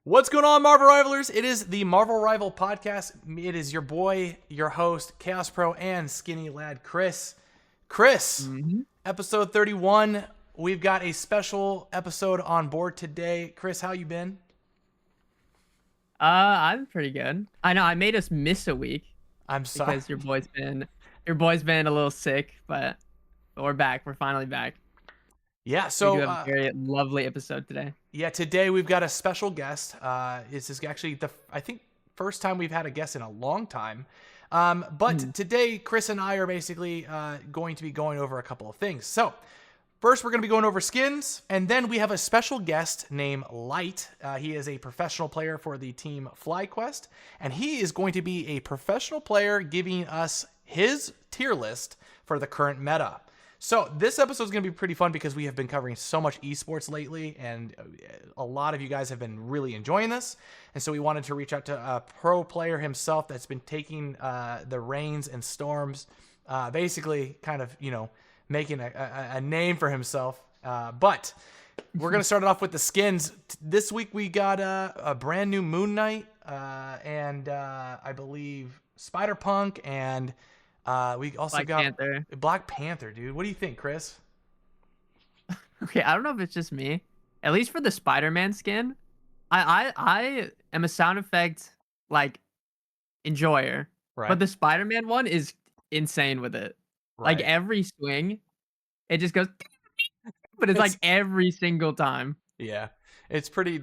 What's going on, Marvel Rivalers? It is the Marvel Rival Podcast. It is your boy, your host, Chaos Pro, and Skinny Lad, Chris. Chris, episode 31. We've got a special episode on board today. Chris, how you been? I'm pretty good. I know I made us miss a week. I'm sorry. Because your boy's been a little sick, but we're back. We're finally back. Yeah, We so do have a very lovely episode today. yeah, today we've got a special guest. This is actually the first time we've had a guest in a long time. But today, Chris and I are basically going to be going over a couple of things. So first, we're going to be going over skins, and then we have a special guest named Light. He is a professional player for the team FlyQuest, and he is going to be a professional player giving us his tier list for the current meta. So this episode is going to be pretty fun because we have been covering so much esports lately, and a lot of you guys have been really enjoying this. And so we wanted to reach out to a pro player himself that's been taking the reins and storms, basically kind of, making a name for himself. But we're going to start it off with the skins. This week we got a brand new Moon Knight and I believe Spider-Punk, and we also got Black Panther, dude. What do you think, Chris? Okay, I don't know if it's just me. At least for the Spider-Man skin, I am a sound effect enjoyer, Right. but the Spider-Man one is insane with it. Right. Like every swing, it just goes, but it's like every single time. Yeah, it's pretty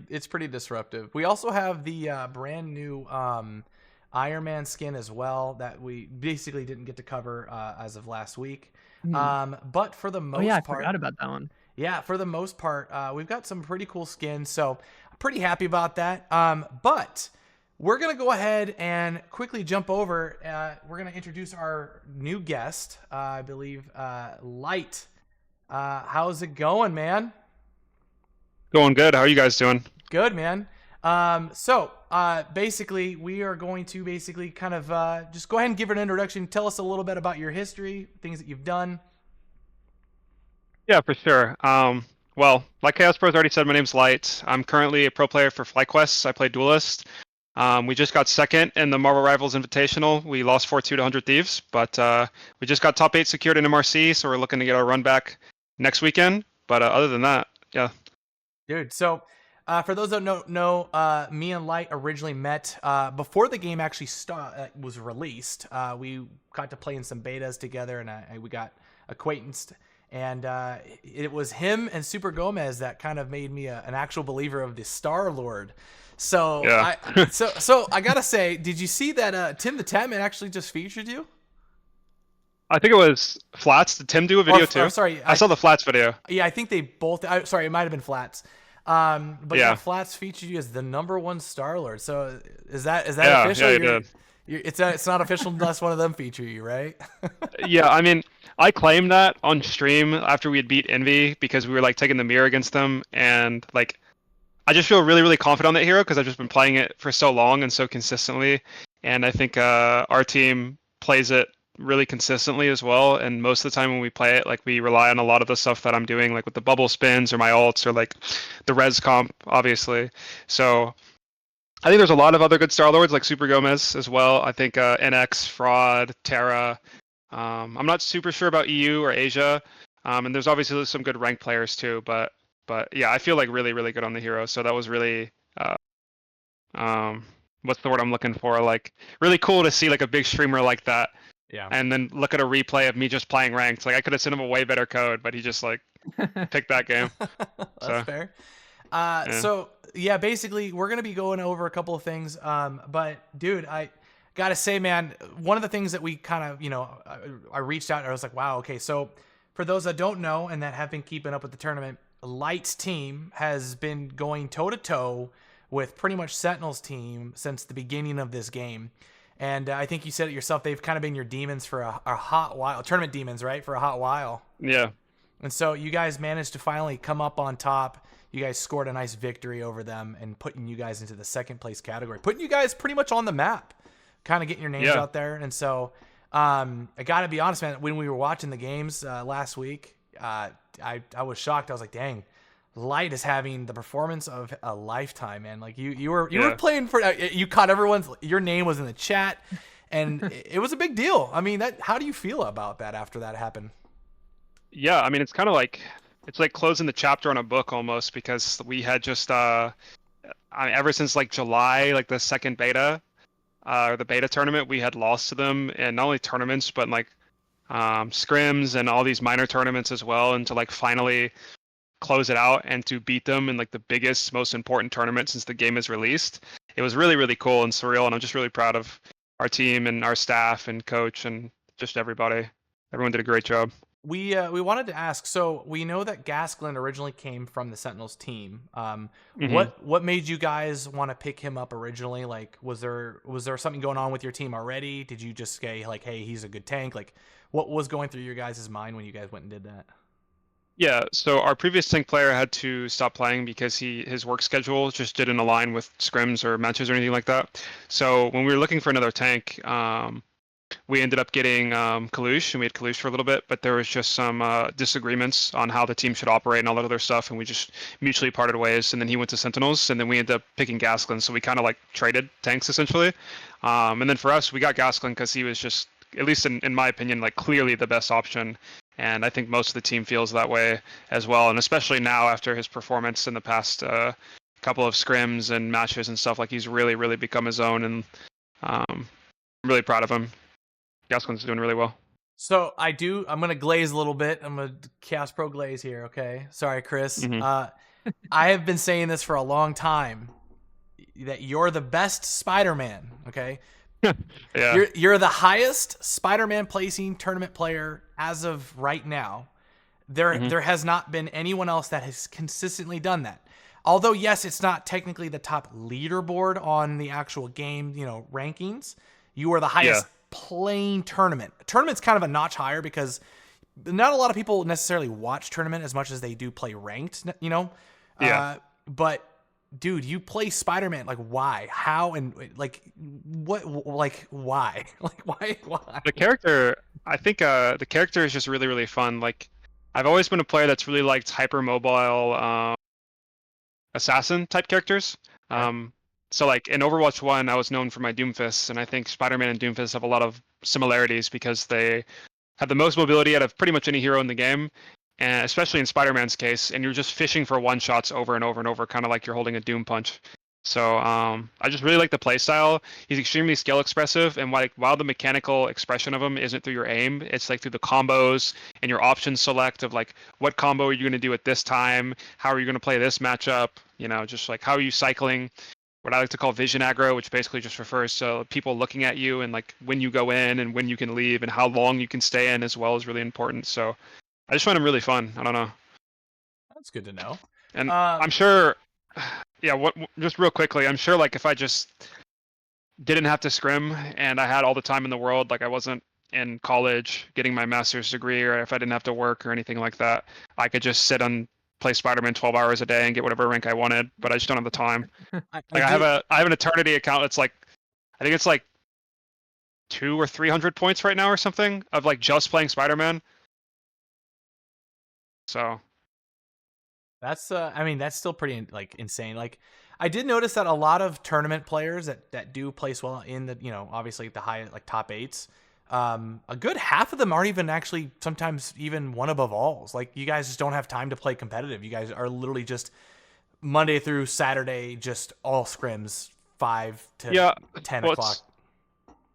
disruptive. We also have the brand new Iron Man skin as well that we basically didn't get to cover as of last week. But for the most I part, forgot about that one. Yeah, for the most part, we've got some pretty cool skins, so I'm pretty happy about that. But we're gonna go ahead and quickly jump over. We're gonna introduce our new guest, I believe, Light. How's it going, man? Going good. How are you guys doing? Good, man. So basically, we are going to kind of just go ahead and give an introduction. Tell us a little bit about your history, things that you've done. Yeah, for sure. Well, like Chaos Pro's already said, my name's Light. I'm currently a pro player for FlyQuest. I play Duelist. We just got second in the Marvel Rivals Invitational. We lost 4-2 to 100 Thieves, but we just got top 8 secured in MRC, so we're looking to get our run back next weekend. But other than that, yeah. Dude, so for those that don't know, me and Light originally met before the game actually was released. We got to play in some betas together, and we got acquaintanced. And it was him and Super Gomez that kind of made me an actual believer of the Star-Lord. So, yeah. so I gotta say, did you see that Tim the Tatman actually just featured you? I think it was Flats. Did Tim do a video too? Or, sorry, I saw the Flats video. Yeah, I think they both. Sorry, it might have been Flats. But yeah, Flats featured you as the #1 Star-Lord. So is that official? Yeah, he did. It's not official unless one of them feature you, right? Yeah, I mean, I claimed that on stream after we had beat Envy because we were taking the mirror against them, and I just feel really, really confident on that hero because I've just been playing it for so long and so consistently, and I think our team plays it really consistently as well. And most of the time when we play it, we rely on a lot of the stuff that I'm doing, with the bubble spins or my ults or the res comp, obviously. So I think there's a lot of other good Star-Lords like Super Gomez as well. I think NX, Fraud, Terra. I'm not super sure about EU or Asia, and there's obviously some good ranked players too. But yeah, I feel really, really good on the hero. So that was really what's the word I'm looking for? Really cool to see a big streamer like that. Yeah. And then look at a replay of me just playing ranked. I could have sent him a way better code, but he just picked that game. That's fair. So yeah, basically we're gonna be going over a couple of things. But dude, I gotta say, man, one of the things that we kind of, I reached out and I was like, wow, okay. So for those that don't know and that have been keeping up with the tournament, Light's team has been going toe to toe with pretty much Sentinel's team since the beginning of this game. And I think you said it yourself, they've kind of been your demons for a hot while, tournament demons, right? For a hot while. Yeah. And so you guys managed to finally come up on top. You guys scored a nice victory over them and putting you guys into the second place category, putting you guys pretty much on the map, kind of getting your names out there. And so I got to be honest, man, when we were watching the games last week, I was shocked. I was like, dang, Light is having the performance of a lifetime, man. Like you were Yeah. playing for you caught your name was in the chat, and it was a big deal. I mean, that how do you feel about that after that happened? Yeah, I mean, it's kind of like it's like closing the chapter on a book almost because we had just I mean, ever since like July, like the second beta or the beta tournament, we had lost to them in not only tournaments but in, like scrims and all these minor tournaments as well, and to like finally close it out and to beat them in like the biggest, most important tournament since the game is released. It was really, really cool and surreal, and I'm just really proud of our team and our staff and coach and just everybody. Everyone did a great job. We wanted to ask. So we know that Gasklin originally came from the Sentinels team. Hmm. What made you guys want to pick him up originally? Like, was there something going on with your team already? Did you just say like, hey, he's a good tank? Like, what was going through your guys' mind when you guys went and did that? Yeah, so our previous tank player had to stop playing because his work schedule just didn't align with scrims or matches or anything like that. So when we were looking for another tank, we ended up getting Kalush, and we had Kalush for a little bit, but there was just some disagreements on how the team should operate and all that other stuff, and we just mutually parted ways. And then he went to Sentinels, and then we ended up picking Gasklin. So we kind of like traded tanks essentially. And then for us, we got Gasklin because he was just, at least in my opinion, like clearly the best option. And I think most of the team feels that way as well. And especially now after his performance in the past couple of scrims and matches and stuff, like he's really, really become his own. And I'm really proud of him. Gaskin's doing really well. So I'm gonna glaze a little bit. I'm gonna Chaos Pro glaze here. Okay, sorry, Chris. Hmm. I have been saying this for a long time that you're the best Spider-Man. Okay, Yeah. you're the highest Spider-Man placing tournament player as of right now. Hmm. There has not been anyone else that has consistently done that. Although yes, it's not technically the top leaderboard on the actual game, rankings. You are the Yeah. highest playing tournament. Tournament's kind of a notch higher because not a lot of people necessarily watch tournament as much as they do play ranked. Yeah. But dude, you play Spider-Man. Like, why? How? And like, what? Like, why? Like, why? The character, I think the character is just really, really fun. Like, I've always been a player that's really liked hyper-mobile assassin type characters. Okay. So like in Overwatch 1, I was known for my Doomfists, and I think Spider-Man and Doomfist have a lot of similarities because they have the most mobility out of pretty much any hero in the game, and especially in Spider-Man's case, and you're just fishing for one-shots over and over and over, kind of like you're holding a Doom punch. So I just really like the playstyle. He's extremely skill expressive, and while the mechanical expression of him isn't through your aim, it's like through the combos and your option select of like what combo are you going to do at this time, how are you going to play this matchup, just like how are you cycling. What I like to call vision aggro, which basically just refers to people looking at you and like when you go in and when you can leave and how long you can stay in as well is really important. So I just find him really fun. I don't know. That's good to know. And I'm Um, sure, yeah, just real quickly, I'm sure like if I just didn't have to scrim and I had all the time in the world, like I wasn't in college getting my master's degree, or if I didn't have to work or anything like that, I could just sit and play Spider-Man 12 hours a day and get whatever rank I wanted, but I just don't have the time. I Like do. I have an eternity account that's like, I think it's like 200 or 300 points right now or something of like just playing Spider-Man. So That's I mean that's still pretty like insane. Like I did notice that a lot of tournament players that do place well in the obviously the high like top eights, a good half of them aren't even actually sometimes even one above alls. Like you guys just don't have time to play competitive. You guys are literally just Monday through Saturday just all scrims 5 to yeah, 10 o'clock.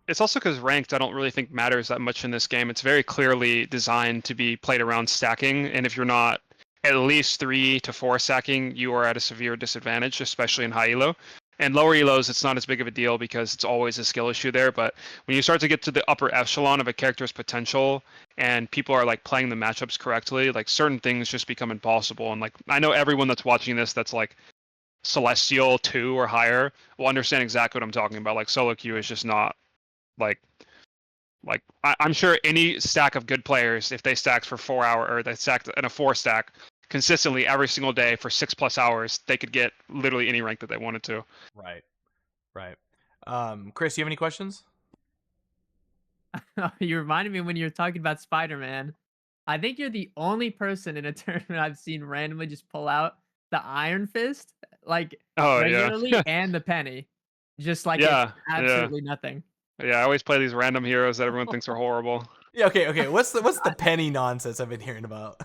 it's also because ranked I don't really think matters that much in this game. It's very clearly designed to be played around stacking, and if you're not at least 3 to 4 stacking, you are at a severe disadvantage, especially in high elo. And lower elos, it's not as big of a deal because it's always a skill issue there. But when you start to get to the upper echelon of a character's potential, and people are like playing the matchups correctly, like certain things just become impossible. And like I know everyone that's watching this that's like Celestial 2 or higher will understand exactly what I'm talking about. Like solo queue is just not like I'm sure any stack of good players, if they stacked for 4 hours or they stacked in a 4 stack consistently every single day for 6+ hours, they could get literally any rank that they wanted to. Right. Right. Chris, you have any questions? You reminded me when you were talking about Spider-Man. I think you're the only person in a tournament I've seen randomly just pull out the Iron Fist, like Oh yeah. regularly, and the penny, just like it's Yeah, yeah, absolutely nothing. yeah. I always play these random heroes that everyone thinks are horrible. Yeah, okay. What's the I, penny nonsense I've been hearing about?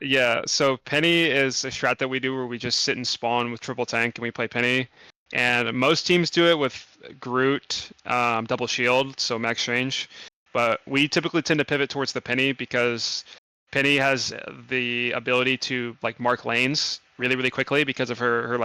Yeah, so Penny is a strat that we do where we just sit and spawn with triple tank and we play Penny. And most teams do it with Groot, double shield, so max range. But we typically tend to pivot towards the Penny because Penny has the ability to like mark lanes really, really quickly because of her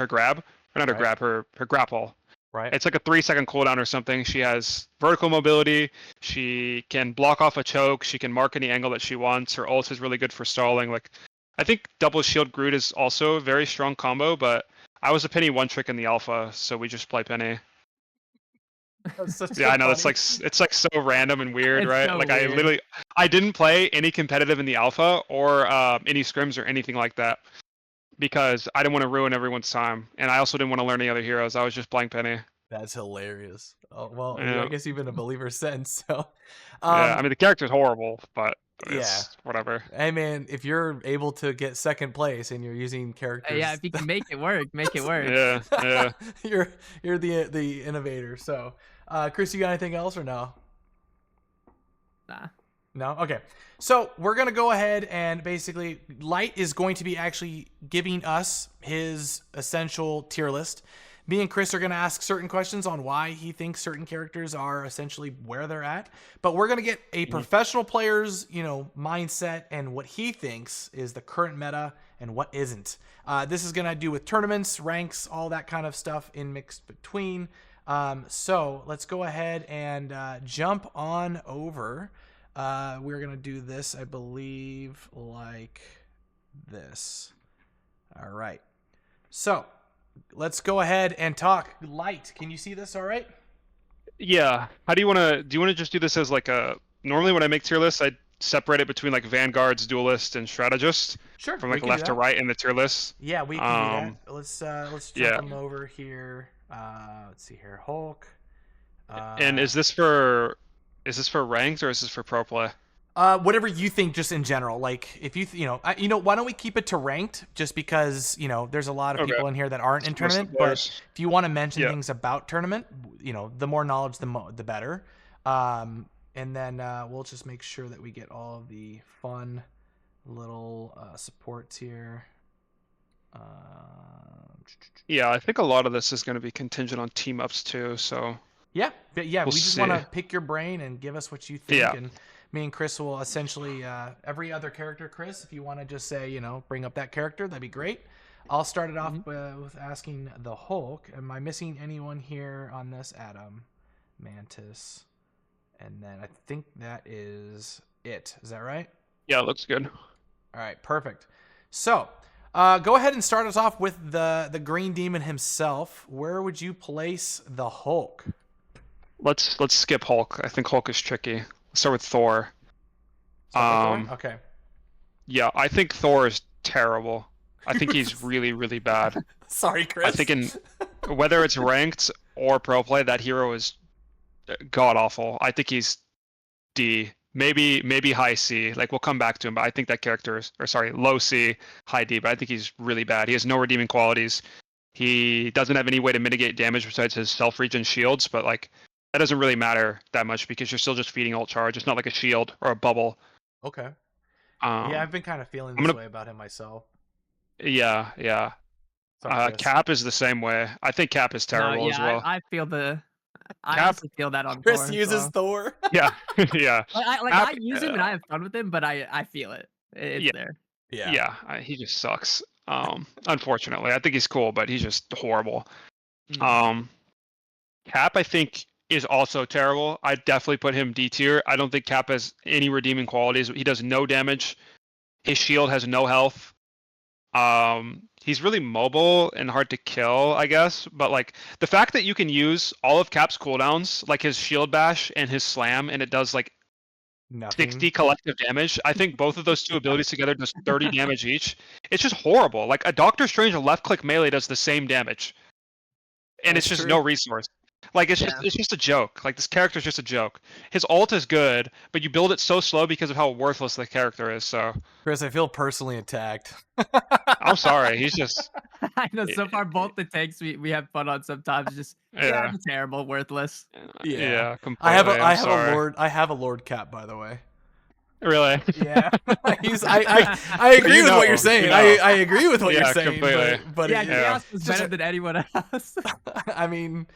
grab. Or not her Right. grab, her grapple. Right. It's like a 3-second cooldown or something. She has vertical mobility. She can block off a choke. She can mark any angle that she wants. Her ult is really good for stalling. Like, I think double shield Groot is also a very strong combo, but I was a Penny one trick in the alpha, so we just play Penny. That's such Yeah, a I know funny. it's like so random and weird, it's right? so Like weird. I didn't play any competitive in the alpha or any scrims or anything like that because I didn't want to ruin everyone's time, and I also didn't want to learn any other heroes. I was just playing Penny. That's hilarious. Oh, well, I Yeah. guess you've been a believer since. So, Yeah, I um, mean the character's horrible, but yeah. it's whatever. Hey man, if you're able to get second place and you're using Yeah, characters, if you can make it work, make it work. Yeah, yeah. you're the innovator. So, Chris, you got anything else or no? Nah. No? Okay. So we're going to go ahead and basically, Light is going to be actually giving us his essential tier list. Me and Chris are going to ask certain questions on why he thinks certain characters are essentially where they're at. But we're going to get a professional player's, mindset and what he thinks is the current meta and what isn't. This is going to do with tournaments, ranks, all that kind of stuff in mixed between. So let's go ahead and jump on over. We're going to do this, I believe, like this. All right. So let's go ahead and talk. Light, can you see this all right? Yeah. How do you want to just do this as like a normally when I make tier lists, I separate it between like vanguards, duelist, and strategist Sure, from we like can do left to that. right in the tier list. Yeah, we can do that. Um Let's jump yeah. them over here. Let's see here. Hulk. And Uh, is this for ranked or is this for pro play? Whatever you think, just in general. Like, if why don't we keep it to ranked? Just because there's a lot of Okay. people in here that aren't in Just most of tournament. the But players. if you want to mention Yeah. things about tournament, the more knowledge, the better. And then we'll just make sure that we get all of the fun little supports here. Yeah, I think a lot of this is going to be contingent on team ups too, so Yeah, but yeah, we'll we just see. want to pick your brain and give us what you think. Yeah. And me and Chris will essentially every other character. Chris, if you want to just say bring up that character, that'd be great. I'll start it off with asking the Hulk. Am I missing anyone here on this? Adam, Mantis, and then I think that is it. Is that right? Yeah, looks good. All right, perfect. So, go ahead and start us off with the Green Demon himself. Where would you place the Hulk? Let's skip Hulk. I think Hulk is tricky. Let's start with Thor. Start with Thor? Okay. Yeah, I think Thor is terrible. I think he's really, really bad. Sorry, Chris. I think in whether it's ranked or pro play, that hero is god awful. I think he's D, maybe high C. Like we'll come back to him, but I think that character is, or sorry, low C, high D. But I think he's really bad. He has no redeeming qualities. He doesn't have any way to mitigate damage besides his self-regen shields, but like that doesn't really matter that much because you're still just feeding ult charge. It's not like a shield or a bubble. Okay. Um, Yeah, I've been kind of feeling I'm this gonna way about him myself. yeah, yeah. Sorry, Chris. Cap is the same way. I think Cap is No, terrible as yeah, well. I Cap, honestly feel that on Chris Thor as uses well. Thor. yeah, yeah. I Cap, use him and I have fun with him, but I feel it. It's yeah, there. yeah. He just sucks. Unfortunately, I think he's cool, but he's just horrible. Cap, I think, is also terrible. I definitely put him D tier. I don't think Cap has any redeeming qualities. He does no damage. His shield has no health. He's really mobile and hard to kill, I guess. But like the fact that you can use all of Cap's cooldowns, like his shield bash and his slam, and it does like Nothing. 60 collective damage. I think both of those two abilities together does 30 damage each. It's just horrible. Like a Doctor Strange left click melee does the same damage. And That's it's just true. no resource. Like it's just a joke. Like this character's just a joke. His ult is good, but you build it so slow because of how worthless the character is. So Chris, I feel personally attacked. I'm sorry. He's just I know so far both the takes we have fun on sometimes. Just yeah, it's terrible, worthless. yeah, I have completely. a I'm sorry. I have a Lord Cap, by the way. Really? Yeah, I agree with what you're saying. I agree with what you're Yeah, saying. completely. But Yeah, it, Chaos was just- better than anyone else. I mean,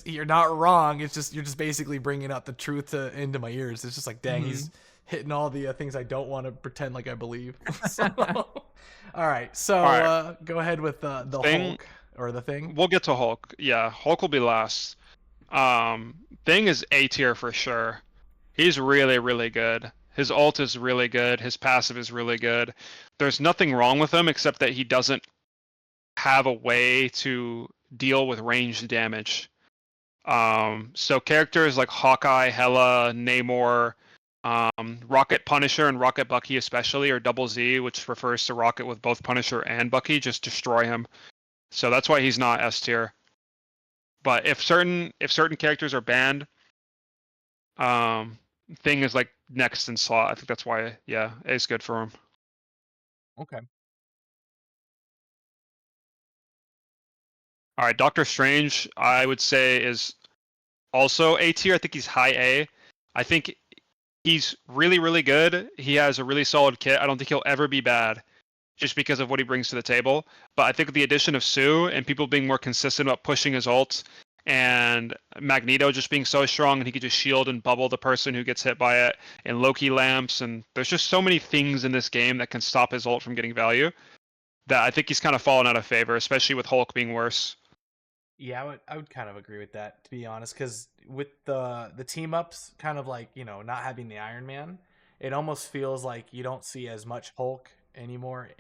you're not wrong. It's just you're just basically bringing out the truth into my ears. It's just like, dang, he's hitting all the things I don't want to pretend like I believe. So, all right, so All right. go ahead with the Thing- Hulk or the thing. We'll get to Hulk. Yeah, Hulk will be last. Thing is A tier for sure. He's really, really good. His ult is really good. His passive is really good. There's nothing wrong with him except that he doesn't have a way to deal with ranged damage. So characters like Hawkeye, Hela, Namor, Rocket Punisher, and Rocket Bucky especially, or Double Z, which refers to Rocket with both Punisher and Bucky, just destroy him. So that's why he's not S tier. But if certain characters are banned, Thing is like next in slot. I think that's why, yeah, A's good for him. Okay. All right, Doctor Strange, I would say is also A tier. I think he's high A. I think he's really, really good. He has a really solid kit. I don't think he'll ever be bad just because of what he brings to the table. But I think with the addition of Sue and people being more consistent about pushing his ult and Magneto just being so strong and he could just shield and bubble the person who gets hit by it, and Loki lamps, and there's just so many things in this game that can stop his ult from getting value that I think he's kind of fallen out of favor, especially with Hulk being worse. Yeah, I would kind of agree with that, to be honest, because with the team ups, kind of like, not having the Iron Man, it almost feels like you don't see as much Hulk anymore.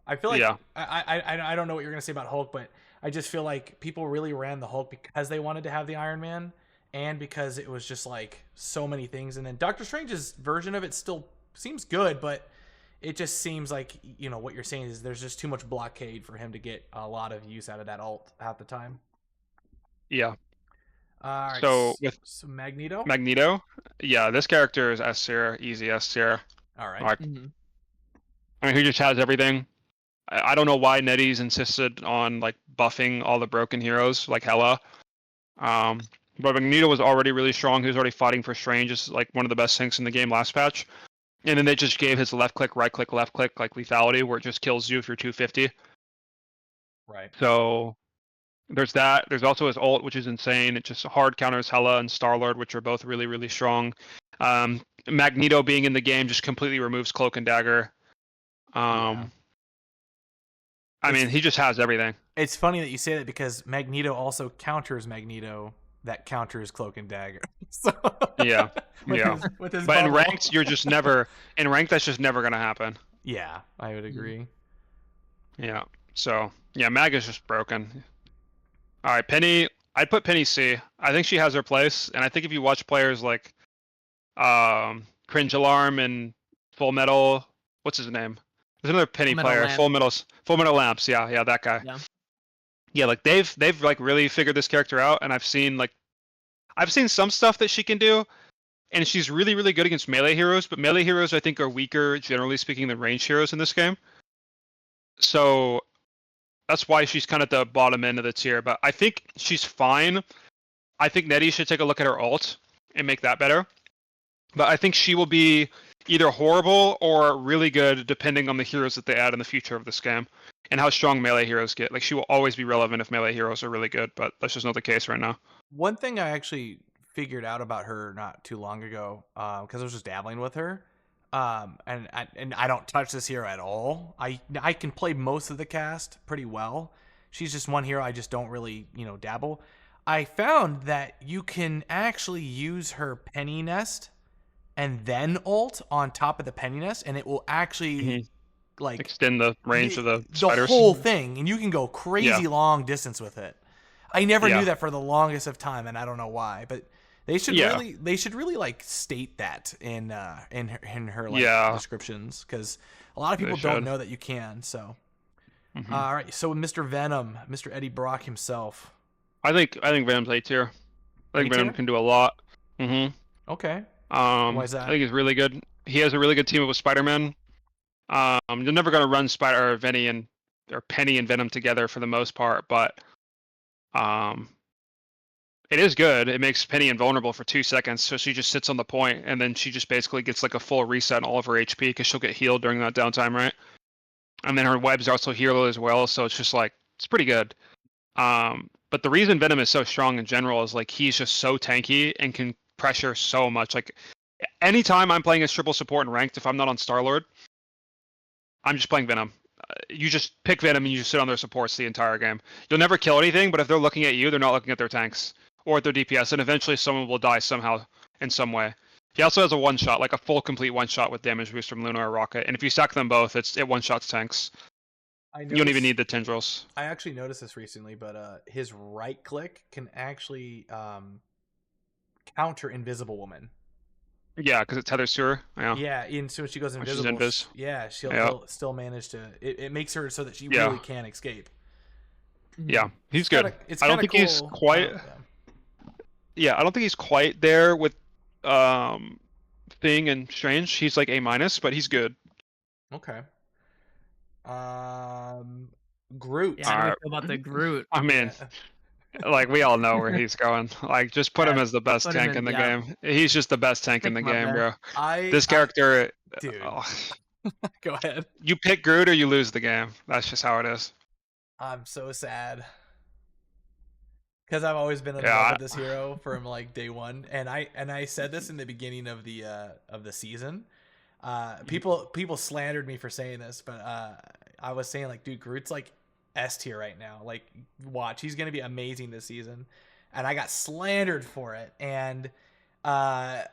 I feel like Yeah. I don't know what you're gonna say about Hulk, but I just feel like people really ran the Hulk because they wanted to have the Iron Man, and because it was just like so many things. And then Doctor Strange's version of it still seems good, but it just seems like what you're saying is there's just too much blockade for him to get a lot of use out of that ult half the time. Yeah. All right. So with Magneto. Magneto, yeah, this character is S tier, easy S tier. All right. Like, I mean, he just has everything. I don't know why Nettie's insisted on like buffing all the broken heroes like Hela. But Magneto was already really strong. He was already fighting for Strange as like one of the best things in the game last patch. And then they just gave his left click, right click, left click like lethality, where it just kills you if you're 250. Right. So there's that. There's also his ult, which is insane. It just hard counters Hela and Star-Lord, which are both really, really strong. Magneto being in the game just completely removes Cloak and Dagger. I mean, he just has everything. It's funny that you say that because Magneto also counters Magneto that counters Cloak and Dagger. So Yeah. with his But in bubble. ranked, you're just never in ranked. That's just never gonna happen. Yeah, I would agree. Yeah. So yeah, Mag is just broken. All right, Penny. I'd put Penny C. I think she has her place, and I think if you watch players like Cringe Alarm and Full Metal, what's his name? There's another Penny player, Full Metal Lamps. Yeah, that guy. Yeah, like they've like really figured this character out, and I've seen some stuff that she can do, and she's really, really good against melee heroes, but melee heroes I think are weaker, generally speaking, than ranged heroes in this game. So that's why she's kind of at the bottom end of the tier, but I think she's fine. I think Nettie should take a look at her ult and make that better. But I think she will be either horrible or really good depending on the heroes that they add in the future of this game and how strong melee heroes get. Like, she will always be relevant if melee heroes are really good, but that's just not the case right now. One thing I actually figured out about her not too long ago, because I was just dabbling with her, and I don't touch this hero at all. I can play most of the cast pretty well. She's just one hero I just don't really dabble. I found that you can actually use her penny nest and then ult on top of the penny nest, and it will actually like extend the range of the spiders. Whole thing, and you can go crazy long distance with it. I never knew that for the longest of time, and I don't know why, but they should really like state that in her like descriptions, because a lot of people don't know that you can. So all right, so Mr. Venom, Mr. Eddie Brock himself, I think Venom's A tier. I A think Venom tier? can do a lot. Mm-hmm. Okay. Why is I that? think he's really good. He has a really good team with Spider-Man. You're never gonna run Spider or Venny and or Penny and Venom together for the most part, but um, it is good. It makes Penny invulnerable for 2 seconds, so she just sits on the point, and then she just basically gets like a full reset on all of her HP because she'll get healed during that downtime, right? And then her webs also heal as well, so it's just like it's pretty good. But the reason Venom is so strong in general is like he's just so tanky and can pressure so much. Like anytime I'm playing as triple support and ranked, if I'm not on Star-Lord, I'm just playing Venom. You just pick Venom and you just sit on their supports the entire game. You'll never kill anything, but if they're looking at you, they're not looking at their tanks or at their DPS, and eventually someone will die somehow in some way. He also has a one-shot, like a full complete one-shot with damage boost from Luna or Rocket, and if you stack them both, it one-shots tanks. I You don't even noticed. need the tendrils. I actually noticed this recently, but his right click can actually counter Invisible Woman. Yeah, because it tethers to her. Yeah, Yeah, and so when she goes which is invisible, invis. yeah, she'll Yeah, still manage to. It makes her so that she yeah, really can't escape. Mhm. yeah. He's good. It's I don't kind of think he's cool. quite. Yeah, I don't think he's quite there with um Thing and Strange. He's like A minus, but he's good. Okay. Um, Groot. Yeah, how do we Alright. feel about the Groot? I mean, Yeah. like we all know where he's going. Like just put him Yeah, as the best put him tank in. in the Yeah, game. He's just the best tank in pick the him up game, there. bro. I, This character, dude, oh, go ahead. you pick Groot or you lose the game. That's just how it is. I'm so sad because I've always been in love Yeah, with this hero from like day one, and I said this in the beginning of the season. People slandered me for saying this, but I was saying like, dude, Groot's like S tier right now. Like, watch, he's gonna be amazing this season, and I got slandered for it. And I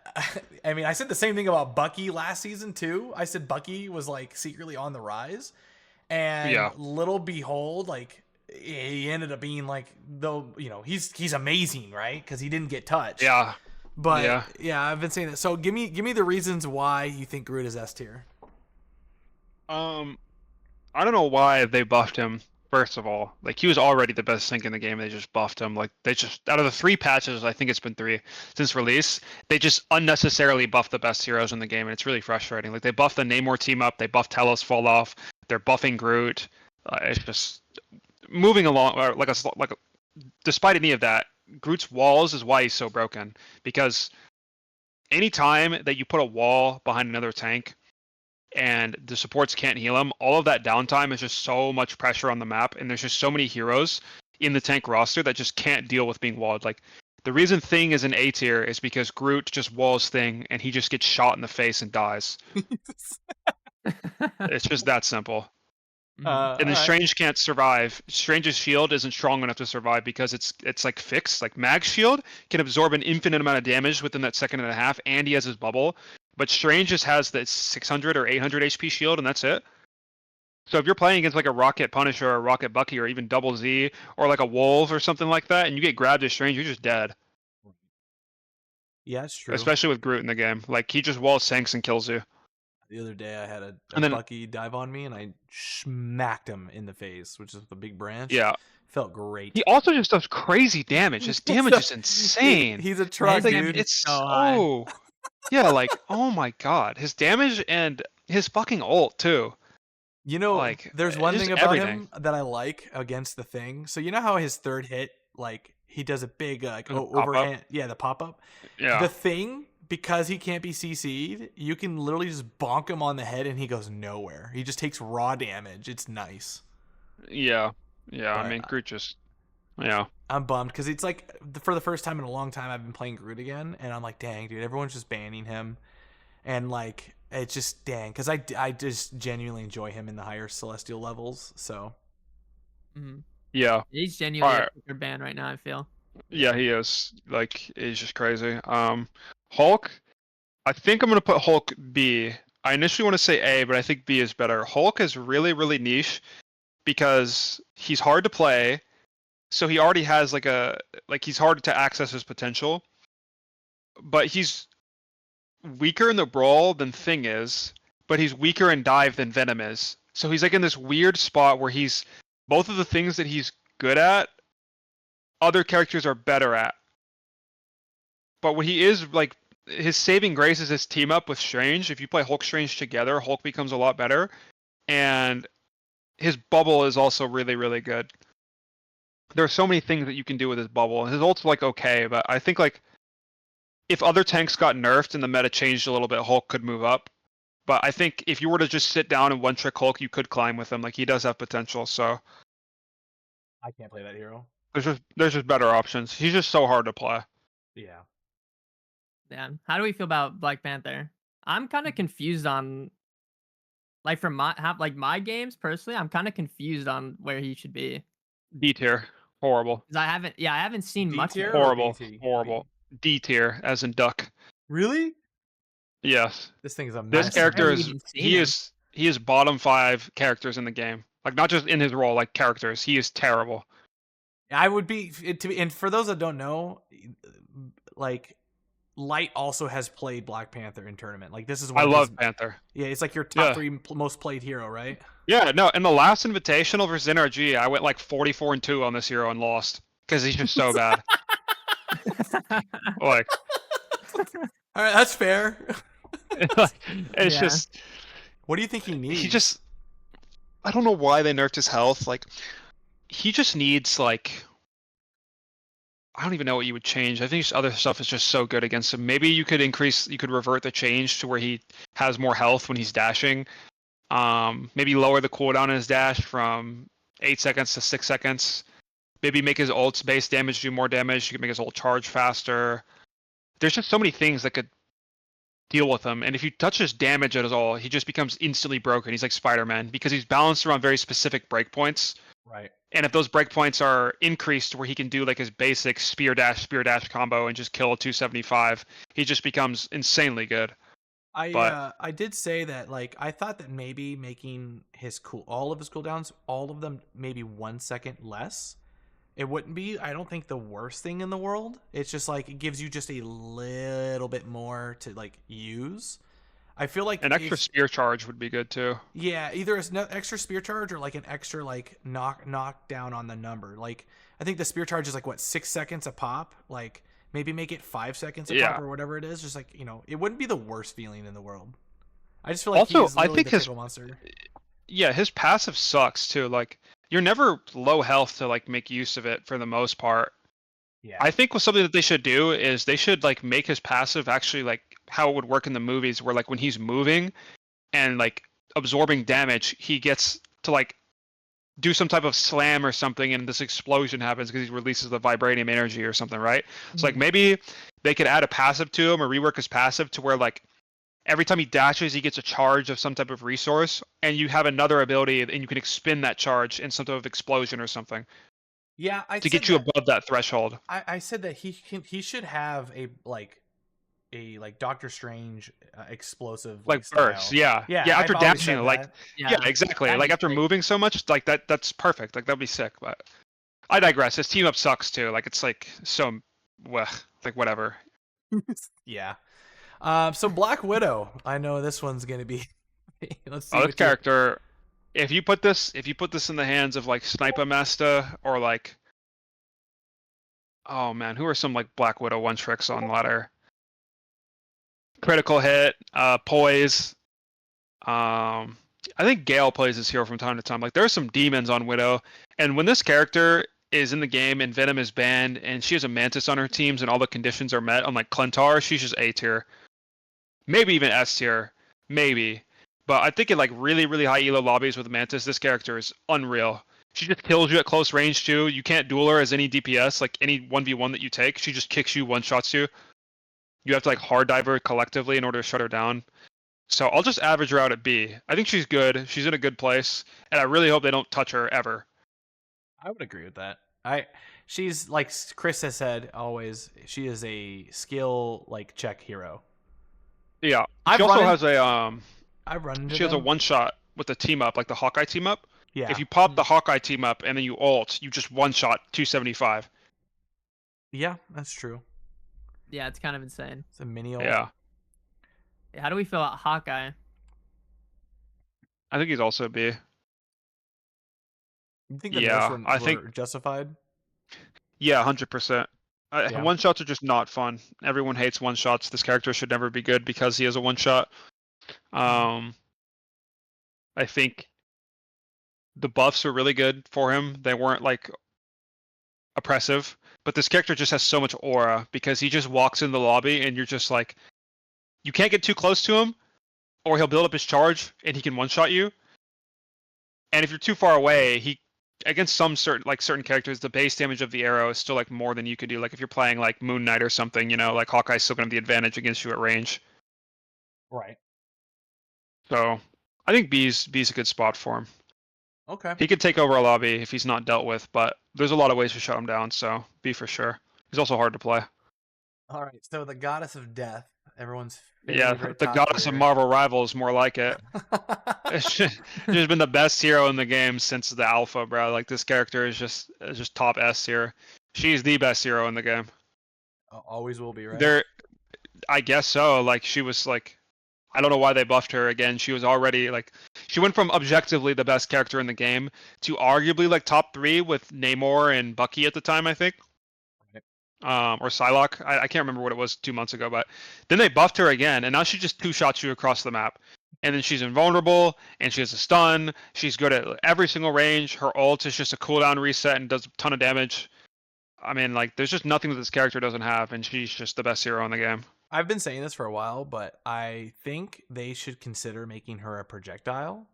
mean, I said the same thing about Bucky last season too. I said Bucky was like secretly on the rise, and yeah, little behold, like he ended up being like, though, he's amazing, right? Because he didn't get touched. yeah, But yeah. yeah, I've been saying that. So give me the reasons why you think Groot is S tier. Um, I don't know why they buffed him. First of all, like he was already the best tank in the game. They just buffed him. Like they just out of the 3 patches, I think it's been 3 since release. They just unnecessarily buffed the best heroes in the game, and it's really frustrating. Like they buffed the Namor team up. They buffed Talos fall off. They're buffing Groot. It's just moving along. Or despite any of that, Groot's walls is why he's so broken. Because anytime that you put a wall behind another tank, and the supports can't heal him, all of that downtime is just so much pressure on the map, and there's just so many heroes in the tank roster that just can't deal with being walled. Like the reason Thing is an A tier is because Groot just walls Thing and he just gets shot in the face and dies. It's just that simple. Mhm. And All then right. Strange can't survive. Strange's shield isn't strong enough to survive because it's like fixed. Like Mag's shield can absorb an infinite amount of damage within that second and a half, and he has his bubble. But Strange just has the 600 or 800 HP shield, and that's it. So if you're playing against like a Rocket Punisher or a Rocket Bucky or even Double Z or like a Wolf or something like that, and you get grabbed as Strange, you're just dead. Yeah, it's true. Especially with Groot in the game. Like he just walls sinks and kills you. The other day, I had a And then Bucky dive on me, and I smacked him in the face, which is the big branch. yeah, Felt great. he also just does crazy damage. His damage is insane. He's a truck, His Like damage dude. is it's so high. so yeah, like oh my god, his damage and his fucking ult too. Like There's one just thing about everything. him that I like against the Thing. So you know how his third hit, like he does a big like Pop up. overhand, yeah, the pop up. Yeah, The Thing, because he can't be CC'd, you can literally just bonk him on the head and he goes nowhere. He just takes raw damage. It's nice. yeah, yeah. I But mean, Groot just yeah, I'm bummed because it's like for the first time in a long time I've been playing Groot again, and I'm like, dang, dude, everyone's just banning him, and like it's just dang because I just genuinely enjoy him in the higher celestial levels. So Mhm. yeah. He's All genuinely right. a kicker band right now, I feel. Yeah, he is. Like, he's just crazy. Hulk. I think I'm gonna put Hulk B. I initially want to say A, but I think B is better. Hulk is really, really niche because he's hard to play. So he already has he's hard to access his potential. But he's weaker in the brawl than Thing is, but he's weaker in dive than Venom is. So he's like in this weird spot where he's both of the things that he's good at other characters are better at. But what he is like, his saving grace is his team up with Strange. If you play Hulk Strange together, Hulk becomes a lot better, and his bubble is also really really good. There are so many things that you can do with his bubble. His ult's like okay, but I think like if other tanks got nerfed and the meta changed a little bit, Hulk could move up. But I think if you were to just sit down and one trick Hulk, you could climb with him. Like he does have potential. So I can't play that hero. there's just better options. He's just so hard to play. Yeah. Yeah. How do we feel about Black Panther? I'm kind of confused on like for my games personally. I'm kind of confused on where he should be. D tier, horrible. 'Cause I haven't seen D much. tier Of it. or Horrible, BT? horrible. D tier, as in duck. Really? Yes. This thing's a This mess. character barely is even seen he him. is he is bottom 5 characters in the game. Like not just in his role, like characters. He is terrible. I would be and for those that don't know, like Light also has played Black Panther in tournament. Like this is I one of love his, Panther. yeah, it's like your top Yeah. 3 most played hero, right? Yeah, no, in the last invitational versus NRG, I went like 44-2 on this hero and lost because he's just so bad. Like, All right, that's fair. it's Yeah. What do you think he needs? he just I don't know why they nerfed his health. Like he just needs like I don't even know what you would change. I think other stuff is just so good against him. Maybe you could revert the change to where he has more health when he's dashing. Maybe lower the cooldown on his dash from 8 seconds to 6 seconds. Maybe make his ult's base damage do more damage. You could make his ult charge faster. There's just so many things that could deal with him. And if you touch his damage at all, he just becomes instantly broken. He's like Spider-Man because he's balanced around very specific breakpoints. right. And if those breakpoints are increased where he can do like his basic spear dash combo and just kill a 275, he just becomes insanely good. I did say that like I thought that maybe making all of his cooldowns, all of them maybe 1 second less. It wouldn't be, I don't think, the worst thing in the world. It's just like it gives you just a little bit more to like use. I feel like An extra spear charge would be good too. yeah, either an extra spear charge or like an extra like knock down on the number. Like I think the spear charge is like what 6 seconds a pop. Like maybe make it 5 seconds a Yeah. pop or whatever it is. Just like it wouldn't be the worst feeling in the world. I just feel like Also, he's I literally think the his pickle monster. Yeah, his passive sucks too. Like you're never low health to like make use of it for the most part. Yeah, I think what something that they should do is they should like make his passive actually like how it would work in the movies, where like when he's moving and like absorbing damage, he gets to like do some type of slam or something, and this explosion happens because he releases the vibranium energy or something, right? So like maybe they could add a passive to him or rework his passive to where like every time he dashes, he gets a charge of some type of resource, and you have another ability, and you can expend that charge in some type of explosion or something yeah. to get you above that threshold. I said that he should have a Doctor Strange explosive Like style. bursts, yeah. Yeah, After I've always dashing, said like that. yeah, exactly. that'd Like be after sick. moving so much, like that's perfect. Like that'd be sick. But I digress. His team up sucks too. Like it's like so, like whatever. Yeah. So Black Widow. I know this one's gonna be. Let's see. Oh, this what you- character. If you put this in the hands of like Sniper Master or like, oh man, who are some like Black Widow one tricks on ladder? Critical hit, poise. I think Gale plays this hero from time to time. Like there are some demons on Widow, and when this character is in the game and Venom is banned and she has a Mantis on her teams and all the conditions are met, unlike Clentar, she's just A tier. Maybe even S tier. Maybe. But I think in like really, really high elo lobbies with Mantis, this character is unreal. She just kills you at close range too. You can't duel her as any DPS, like any 1v1 that you take. She just kicks you, one-shots you. You have to like hard dive her collectively in order to shut her down. So I'll just average her out at B. I think she's good. She's in a good place. And I really hope they don't touch her ever. I would agree with that. She's like Chris has said always. She is a skill like check hero. Yeah. I've She also run has a I've run into she has a them. one shot with the team up, like the Hawkeye team up. Yeah. If you pop the Hawkeye team up and then you ult, you just one shot 275. Yeah, that's true. Yeah, it's kind of insane. It's a mini ult. Yeah. How do we feel about Hawkeye? I think he's also B. You think the Yeah, nerfs I were think- justified? Yeah, 100%. Yeah. One shots are just not fun. Everyone hates one shots. This character should never be good because he has a one shot. I think the buffs were really good for him. They weren't like oppressive, but this character just has so much aura because he just walks in the lobby and you're just like, you can't get too close to him, or he'll build up his charge and he can one shot you. And if you're too far away, he against some certain characters, the base damage of the arrow is still like more than you could do. Like if you're playing like Moon Knight or something, like Hawkeye's still gonna have the advantage against you at range. Right. So I think B's a good spot for him. Okay. He could take over a lobby if he's not dealt with, but there's a lot of ways to shut him down. So B for sure. He's also hard to play. All right. So the Goddess of Death, everyone's Yeah, favorite the top goddess of tier. Marvel Rivals, more like it. She's been the best hero in the game since the alpha, bro. Like this character is just top S tier. She's the best hero in the game. Always will be, right? I guess so. Like she was like, I don't know why they buffed her again. She was already like, she went from objectively the best character in the game to arguably like top 3 with Namor and Bucky at the time, I think. Or Psylocke. I can't remember what it was 2 months ago, but then they buffed her again, and now she just two-shots you across the map. And then she's invulnerable, and she has a stun. She's good at every single range. Her ult is just a cooldown reset and does a ton of damage. I mean, like, there's just nothing that this character doesn't have, and she's just the best hero in the game. I've been saying this for a while, but I think they should consider making her a projectile.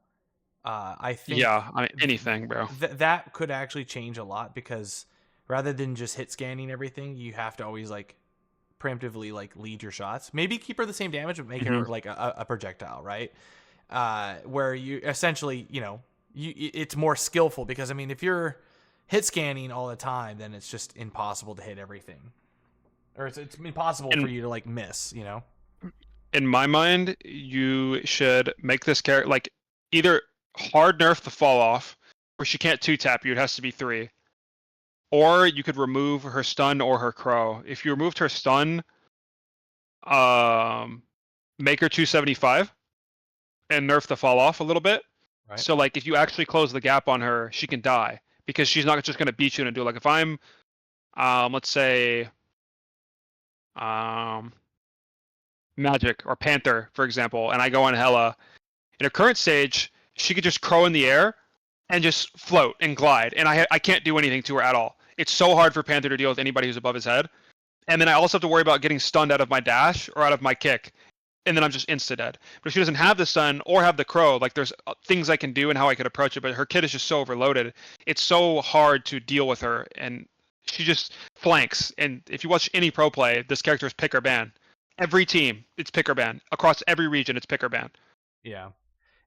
I think Yeah, I mean, anything, bro. that could actually change a lot because rather than just hit scanning everything, you have to always like preemptively like lead your shots. Maybe keep her the same damage, but make her like a projectile, right? Where you essentially, it's more skillful because I mean, if you're hit scanning all the time, then it's just impossible to hit everything, or it's impossible for you to like miss. In my mind, you should make this character like either hard nerf the fall off, where she can't 2-tap you. It has to be 3. Or you could remove her stun or her crow. If you removed her stun, make her 275 and nerf the fall off a little bit. Right. So like if you actually close the gap on her, she can die because she's not just gonna beat you and do like if I'm let's say Magic or Panther, for example, and I go on Hela, in her current stage, she could just crow in the air and just float and glide, and I can't do anything to her at all. It's so hard for Panther to deal with anybody who's above his head. And then I also have to worry about getting stunned out of my dash or out of my kick, and then I'm just insta-dead. But if she doesn't have the stun or have the crow, like there's things I can do and how I could approach it, but her kit is just so overloaded. It's so hard to deal with her, and she just flanks. And if you watch any pro play, this character is pick or ban. Every team, it's pick or ban. Across every region, it's pick or ban. Yeah.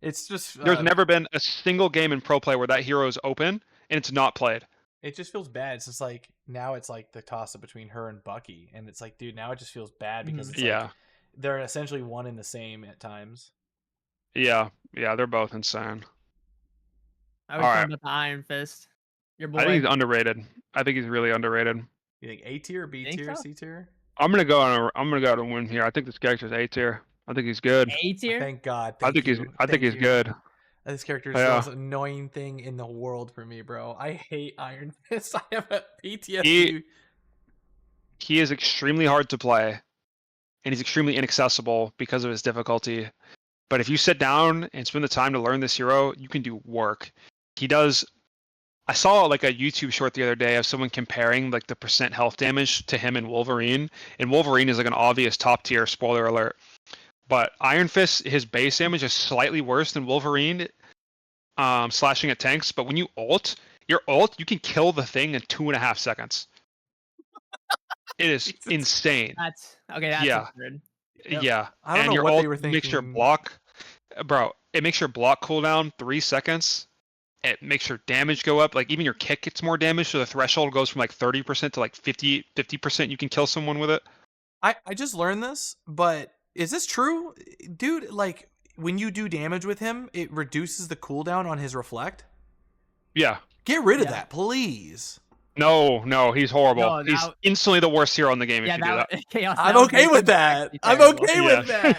It's just There's never been a single game in pro play where that hero is open and it's not played. It just feels bad. It's just like now it's like the toss up between her and Bucky, and it's like, dude, now it just feels bad because it's like they're essentially one and the same at times. Yeah, they're both insane. I was talking about the Iron Fist. Your boy. I think he's underrated. I think he's really underrated. You think A tier, B tier, so? C tier? I'm gonna go on a win here. I think this character's A tier. I think he's good. A tier? Thank God. I think he's good. This character is the most annoying thing in the world for me, bro. I hate Iron Fist. I have a PTSD. He is extremely hard to play, and he's extremely inaccessible because of his difficulty. But if you sit down and spend the time to learn this hero, you can do work. He does. I saw like a YouTube short the other day of someone comparing like the percent health damage to him and Wolverine. And Wolverine is like an obvious top tier, spoiler alert. But Iron Fist, his base damage is slightly worse than Wolverine, slashing at tanks. But when you ult, you can kill the thing in 2.5 seconds. It is insane. That's absurd. Yeah. I don't know what they were thinking. Makes your block, bro. It makes your block cooldown 3 seconds. It makes your damage go up. Like even your kick gets more damage, so the threshold goes from like 30% to like 50%. You can kill someone with it. I just learned this, but is this true, dude? Like when you do damage with him, it reduces the cooldown on his reflect. Yeah. Get rid of that, please. No, he's horrible. He's instantly the worst hero in the game if you do that. Chaos, I'm okay with that. I'm okay with that.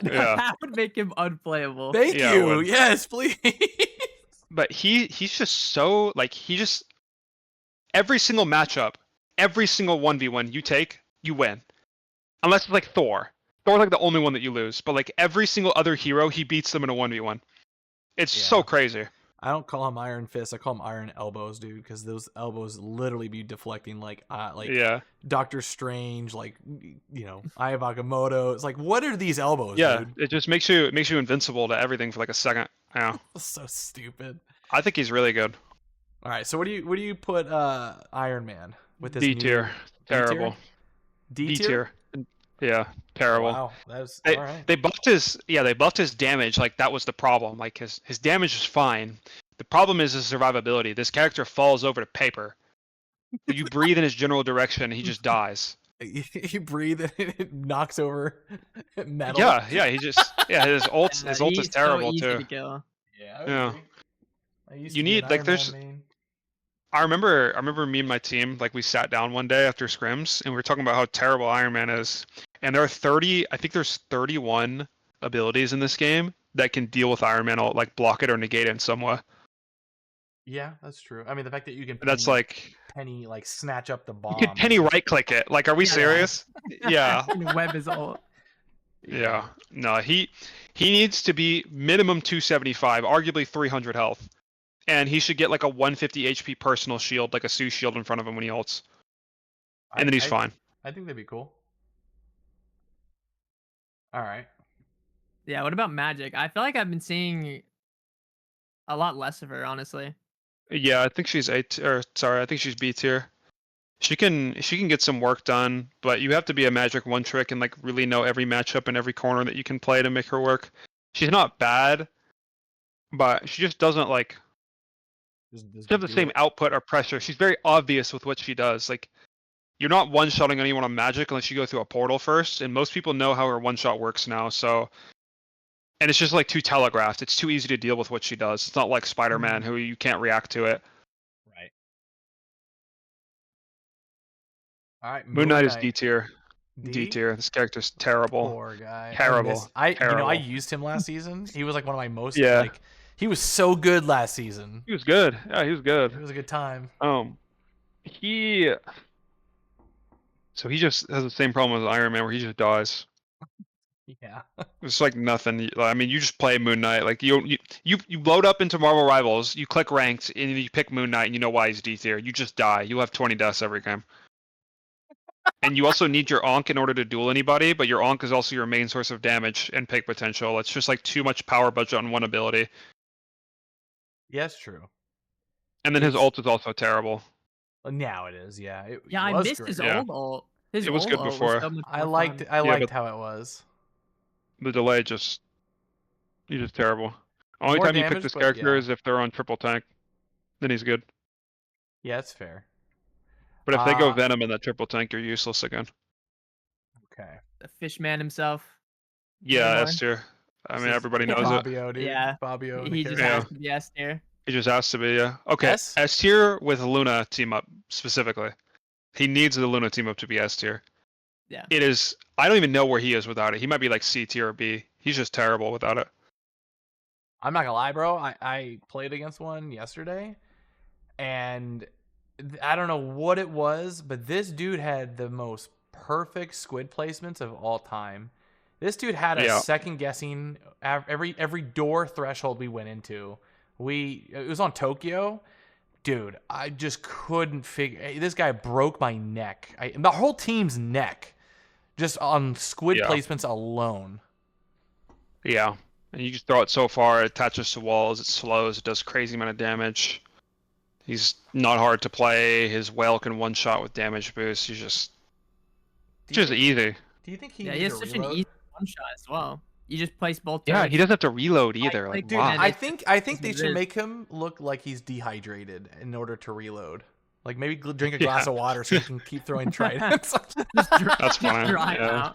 That would make him unplayable. Thank you. Yes, please. But he's just so like every single matchup, every single 1v1 you take, you win. Unless it's like Thor. Thor's like the only one that you lose. But like every single other hero, he beats them in a 1v1. It's so crazy. I don't call him Iron Fist. I call him Iron Elbows, dude, because those elbows literally be deflecting like Doctor Strange, like Eye of Agamotto. It's like, what are these elbows, dude? It just makes you invincible to everything for like a second. Yeah. So stupid. I think he's really good. All right, so what do you put Iron Man with this D tier. Terrible. D tier? Yeah, terrible. Wow, that's all right. They buffed his damage, like that was the problem. Like his damage is fine. The problem is his survivability. This character falls over to paper. You breathe in his general direction, he just dies. You breathe and it knocks over metal. Yeah, his ult is terrible too. To kill. Yeah. You need like there's I remember me and my team, like we sat down one day after scrims and we were talking about how terrible Iron Man is. And there are 31 abilities in this game that can deal with Iron Man, or like block it or negate it in some way. Yeah, that's true. I mean, the fact that you can penny like snatch up the bomb. You could penny right click it. Like, are we serious? Yeah. Web is all. Yeah. No, he needs to be minimum 275, arguably 300 health. And he should get like a 150 HP personal shield, like a Sue shield in front of him when he ults. And then he's fine. I think that'd be cool. All right. Yeah, what about Magic? I feel like I've been seeing a lot less of her, honestly. Yeah, I think she's I think she's B tier. She can get some work done, but you have to be a Magic one trick and like really know every matchup and every corner that you can play to make her work. She's not bad, but she just doesn't like have the same output or pressure. She's very obvious with what she does. Like, you're not one-shotting anyone on Magic unless you go through a portal first, and most people know how her one-shot works now, so... And it's just, like, too telegraphed. It's too easy to deal with what she does. It's not like Spider-Man, who you can't react to it. Right. All right, Moon Knight is D tier. D tier. This character's terrible. Poor guy. Terrible. I used him last season. He was, like, one of my most, like... He was so good last season. He was good. Yeah, he was good. It was a good time. So he just has the same problem as Iron Man, where he just dies. Yeah. It's like nothing. I mean, you just play Moon Knight. Like you load up into Marvel Rivals, you click ranked, and you pick Moon Knight, and you know why he's D tier. You just die. You'll have 20 deaths every game. And you also need your Ankh in order to duel anybody, but your Ankh is also your main source of damage and pick potential. It's just like too much power budget on one ability. Yes, true. And then his ult is also terrible. Now it is, yeah. I missed his old ult. It was good before. I liked how it was. The delay he's just terrible. Only time you pick this character is if they're on triple tank. Then he's good. Yeah, that's fair. But if they go Venom in that triple tank, you're useless again. Okay. The Fishman himself. Yeah, S tier. I mean, everybody knows Fabio, dude. Yeah. Fabio. He just has to be S tier. He just has to be, yeah. Okay, S tier with Luna team up specifically. He needs the Luna team up to be S tier. Yeah. It is. I don't even know where he is without it. He might be like C tier or B. He's just terrible without it. I'm not gonna lie, bro. I played against one yesterday, and I don't know what it was, but this dude had the most perfect squid placements of all time. This dude had a second guessing every door threshold we went into. It was on Tokyo. Dude, I just couldn't figure. This guy broke my neck. The whole team's neck, just on squid placements alone. Yeah, and you just throw it so far, it attaches to walls, it slows, it does crazy amount of damage. He's not hard to play. His whale can one shot with damage boost. He's just easy. Do you think he has such an easy one shot as well? You just place both. Yeah, he doesn't have to reload either. Like, dude, wow. I think they should make him look like he's dehydrated in order to reload. Like maybe drink a glass of water so he can keep throwing tridents. That's fine.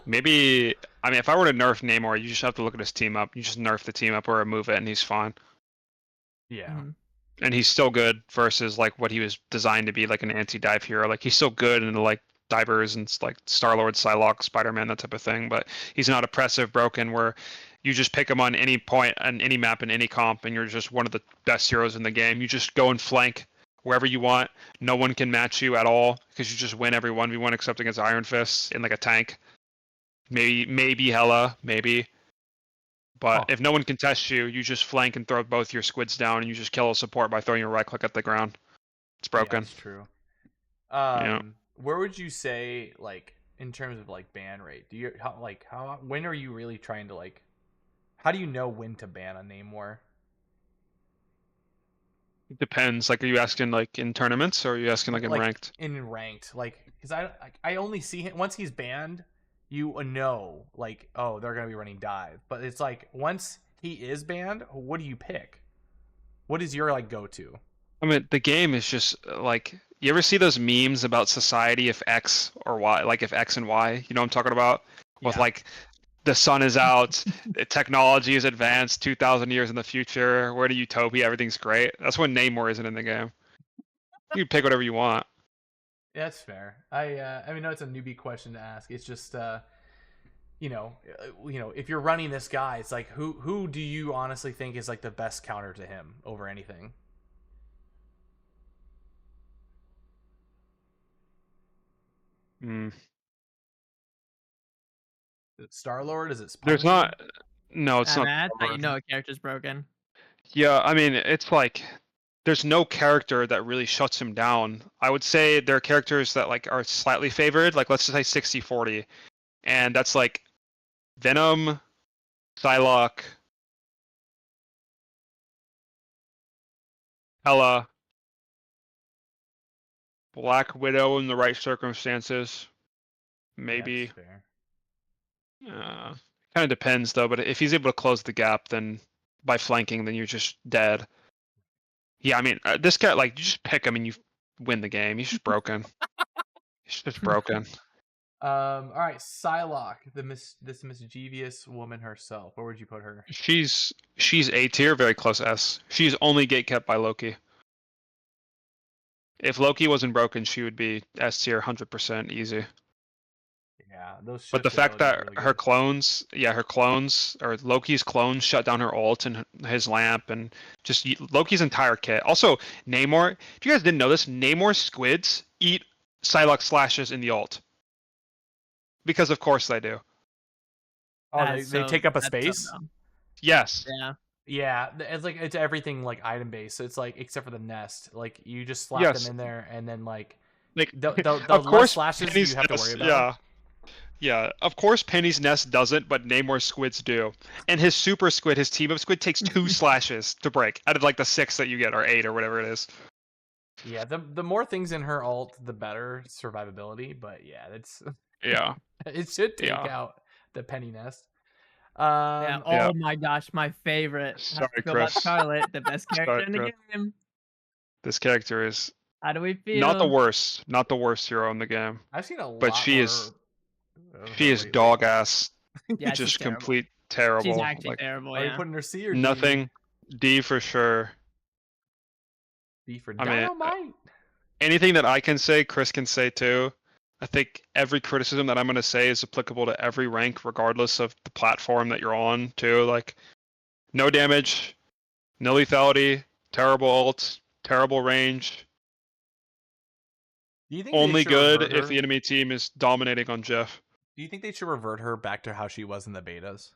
Maybe, I mean, if I were to nerf Namor, you just have to look at his team up. You just nerf the team up or remove it, and he's fine. Yeah. Mm-hmm. And he's still good versus like what he was designed to be, like an anti-dive hero. Like he's still good in like divers and like Star-Lord, Psylocke, Spider-Man, that type of thing. But he's not oppressive, broken, where you just pick him on any point, on any map, in any comp, and you're just one of the best heroes in the game. You just go and flank wherever you want. No one can match you at all because you just win every 1v1 except against Iron Fists in like a tank. Maybe Hella, maybe. But if no one can test you, you just flank and throw both your squids down, and you just kill a support by throwing your right click at the ground. It's Yeah, broken. that's true. Yeah. Where would you say, like, in terms of like ban rate? Do you when are you really trying to like? How do you know when to ban a Namor? It depends. Like, are you asking like in tournaments or are you asking like in ranked? In ranked, like, because I only see him once he's banned. You know, like, oh, they're gonna be running dive, but it's like once he is banned, what do you pick? What is your like go to? I mean, the game is just like, you ever see those memes about society if X or Y, like if X and Y, you know what I'm talking about? With Yeah. like the sun is out, the technology is advanced 2,000 years in the future, we're in a utopia, everything's great. That's when Namor isn't in the game. You can pick whatever you want. Yeah, that's fair. I mean, no, it's a newbie question to ask. It's just if you're running this guy, it's like who do you honestly think is like the best counter to him over anything? Mm. Star Lord? Is it There's Punisher? not, no, it's And not. that's how you know a character's broken. Yeah, I mean, it's like there's no character that really shuts him down. I would say there are characters that like are slightly favored, like let's just say 60-40, and that's like Venom, Psylocke, Hela, Black Widow in the right circumstances, Yeah, that's maybe. fair. Kind of depends though, but if he's able to close the gap, then by flanking, then you're just dead. Yeah, I mean, this guy, like, you just pick him and you win the game. He's just broken. He's just broken. All right, Psylocke, this mischievous woman herself. Where would you put her? She's A tier, very close S. She's only gate kept by Loki. If Loki wasn't broken, she would be S tier 100% easy. Yeah, those But the shift fact abilities are that really her good. clones, yeah, her clones, or Loki's clones shut down her ult and his lamp and just Loki's entire kit. Also, Namor, if you guys didn't know this, Namor squids eat Psylocke slashes in the ult. Because of course they do. Oh, they take up a That's so space? dumb. Yes. Yeah. Yeah, it's everything like item based. So it's like except for the nest, like you just slap them Yes. in there, and then like Like, the of less course, slashes Penny's you have to worry nest, about. yeah. Yeah, of course Penny's nest doesn't, but Namor's squids do. And his super squid, his team of squid, takes 2 slashes to break out of like the 6 that you get, or 8, or whatever it is. Yeah, the more things in her ult, the better survivability. But yeah, it's Yeah. it should take Yeah. out the penny nest. Yeah. Yeah. Oh my gosh, my favorite. How do Sorry, we feel about Chris. Scarlet, the best character Sorry, in the Chris. game? This character is How do we not the feel? worst, not the worst hero in the game, I've seen a but lot more of she her is lately. dog ass, Yeah, she's just terrible. complete She's terrible. actually Like terrible. Are you Yeah. putting her C or D? nothing. D for sure. D for I mean, dynamite. anything that I can say, Chris can say too. I think every criticism that I'm going to say is applicable to every rank, regardless of the platform that you're on, too. Like, no damage, no lethality, terrible ult, terrible range. Do you think they Only should good revert if her? the enemy team is dominating on Jeff. Do you think they should revert her back to how she was in the betas?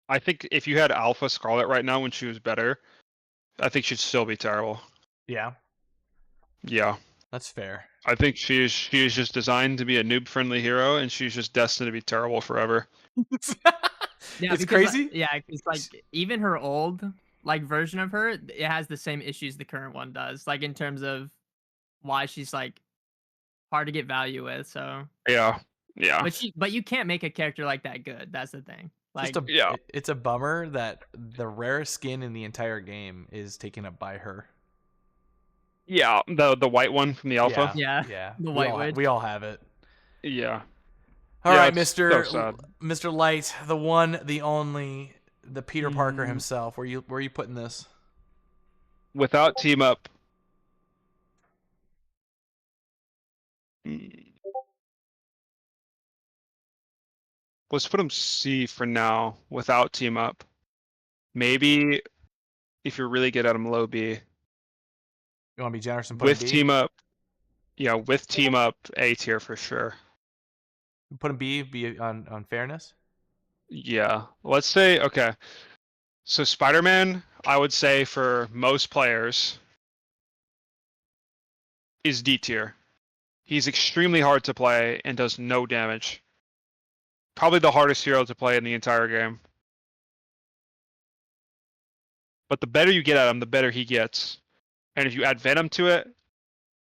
I think if you had Alpha Scarlet right now when she was better, I think she'd still be terrible. Yeah, Yeah. that's fair. I think she is just designed to be a noob-friendly hero, and she's just destined to be terrible forever. Yeah, It's because crazy. yeah, because like even her old like version of her, it has the same issues the current one does. Like in terms of why she's like hard to get value with. So, Yeah. Yeah. but you can't make a character like that good. That's the thing. Like Yeah. It's a bummer that the rarest skin in the entire game is taken up by her. Yeah, the white one from the alpha. Yeah, yeah. the White Witch. We all have it. Yeah. All Yeah, right, it's Mister so sad. Mr. Light, the one, the only, the Peter Parker Mm. himself. Where you putting this? Without team up. Let's put him C for now. Without team up. Maybe if you're really good at him, low B. You want to be generous and put him With B? team up, yeah, with team up, A tier for sure. Put him B on fairness. Yeah, let's say okay. So Spider-Man, I would say for most players, is D tier. He's extremely hard to play and does no damage. Probably the hardest hero to play in the entire game. But the better you get at him, the better he gets. And if you add Venom to it,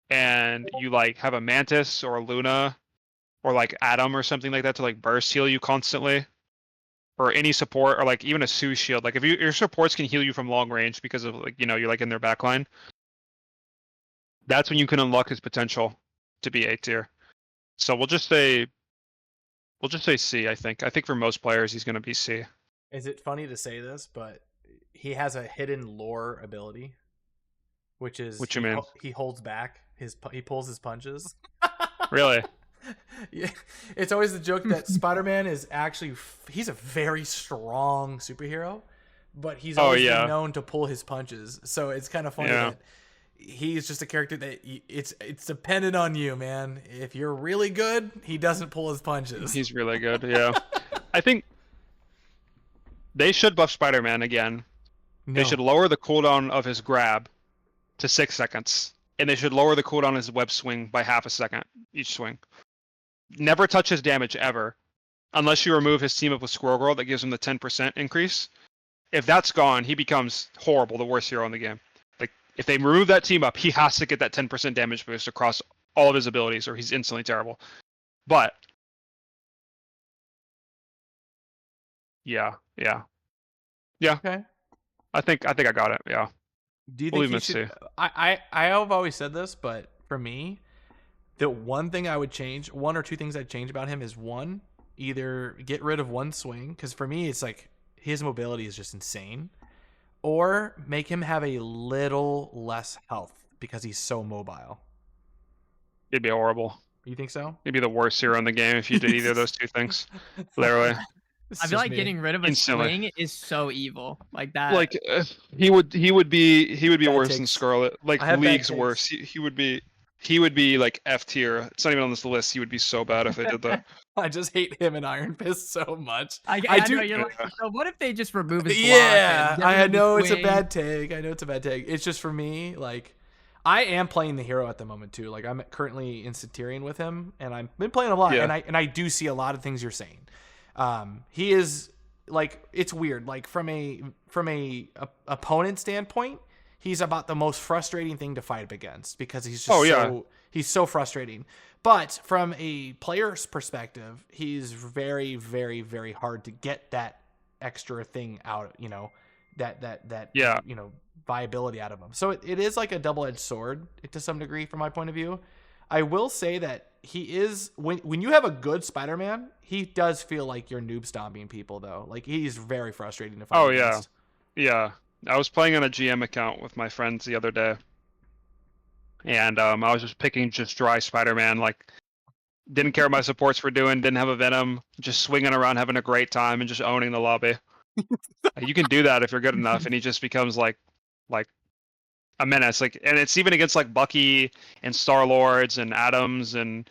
and you like have a Mantis or a Luna, or like Atom or something like that to like burst heal you constantly, or any support, or like even a Sue shield. Like if your supports can heal you from long range because of like you're like in their backline, that's when you can unlock his potential to be A tier. So we'll just say C. I think for most players he's going to be C. Is it funny to say this, but he has a hidden lore ability, which is What you mean? He holds back he pulls his punches. Really? Yeah, it's always the joke that Spider-Man is actually he's a very strong superhero, but he's always been known to pull his punches. So it's kind of funny that he's just a character that it's dependent on you, man. If you're really good, he doesn't pull his punches. He's really good. Yeah, I think they should buff Spider-Man again. No. They should lower the cooldown of his grab to 6 seconds, and they should lower the cooldown of his web swing by half a second each swing. Never touch his damage ever, unless you remove his team up with Squirrel Girl that gives him the 10% increase. If that's gone, he becomes horrible, the worst hero in the game. Like if they remove that team up, he has to get that 10% damage boost across all of his abilities, or he's instantly terrible. But yeah. Okay. I think I got it. Yeah. Do you think he should? I have always said this, but for me, the one thing I would change, one or two things I'd change about him is one, either get rid of one swing, because for me it's like his mobility is just insane, or make him have a little less health because he's so mobile. It'd be horrible. You think so? It'd be the worst hero in the game if you did either of those two things. Literally. I feel like getting rid of a swing is so evil, like that. Like he would be worse than Scarlet, like leagues worse. He would be like F tier. It's not even on this list. He would be so bad if they did that. I just hate him and Iron Fist so much. I do. You're like, so what if they just remove his block? Yeah, I know it's a bad take. It's just for me, like I am playing the hero at the moment too. Like I'm currently in Centurion with him, and I've been playing a lot, and I do see a lot of things you're saying. He is like, it's weird. Like from a opponent standpoint, he's about the most frustrating thing to fight against because he's just he's so frustrating. But from a player's perspective, he's very, very, very hard to get that extra thing out, that viability out of him. So it is like a double-edged sword to some degree from my point of view. I will say that he is, when you have a good Spider-Man, he does feel like you're noob stomping people though. Like he's very frustrating to fight against. Yeah. I was playing on a GM account with my friends the other day, and I was just picking just dry Spider-Man. Like didn't care what my supports were doing, didn't have a Venom, just swinging around, having a great time, and just owning the lobby. You can do that if you're good enough, and he just becomes like a menace. Like, and it's even against like Bucky and Star-Lords and Atoms and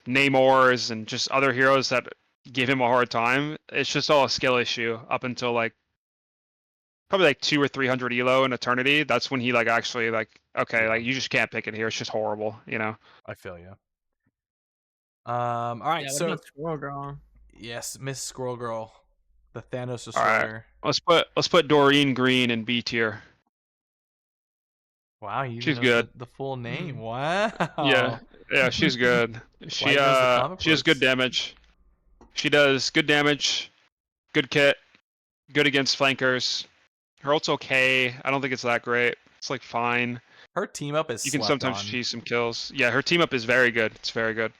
Namors and just other heroes that give him a hard time. It's just all a skill issue up until like probably like 200 or 300 elo in Eternity. That's when he like actually like, okay, like you just can't pick it here. It's just horrible, I feel you. All right, what about Squirrel Girl? Yes, Miss Squirrel Girl, the Thanos destroyer. All right, let's put Doreen Green in B tier. Wow, she's good. The full name. Wow. Yeah, she's good. She has good damage. She does good damage, good kit, good against flankers. Her ult's okay. I don't think it's that great. It's like fine. Her team up is. You can sometimes cheese some kills. Yeah, her team up is very good. It's very good.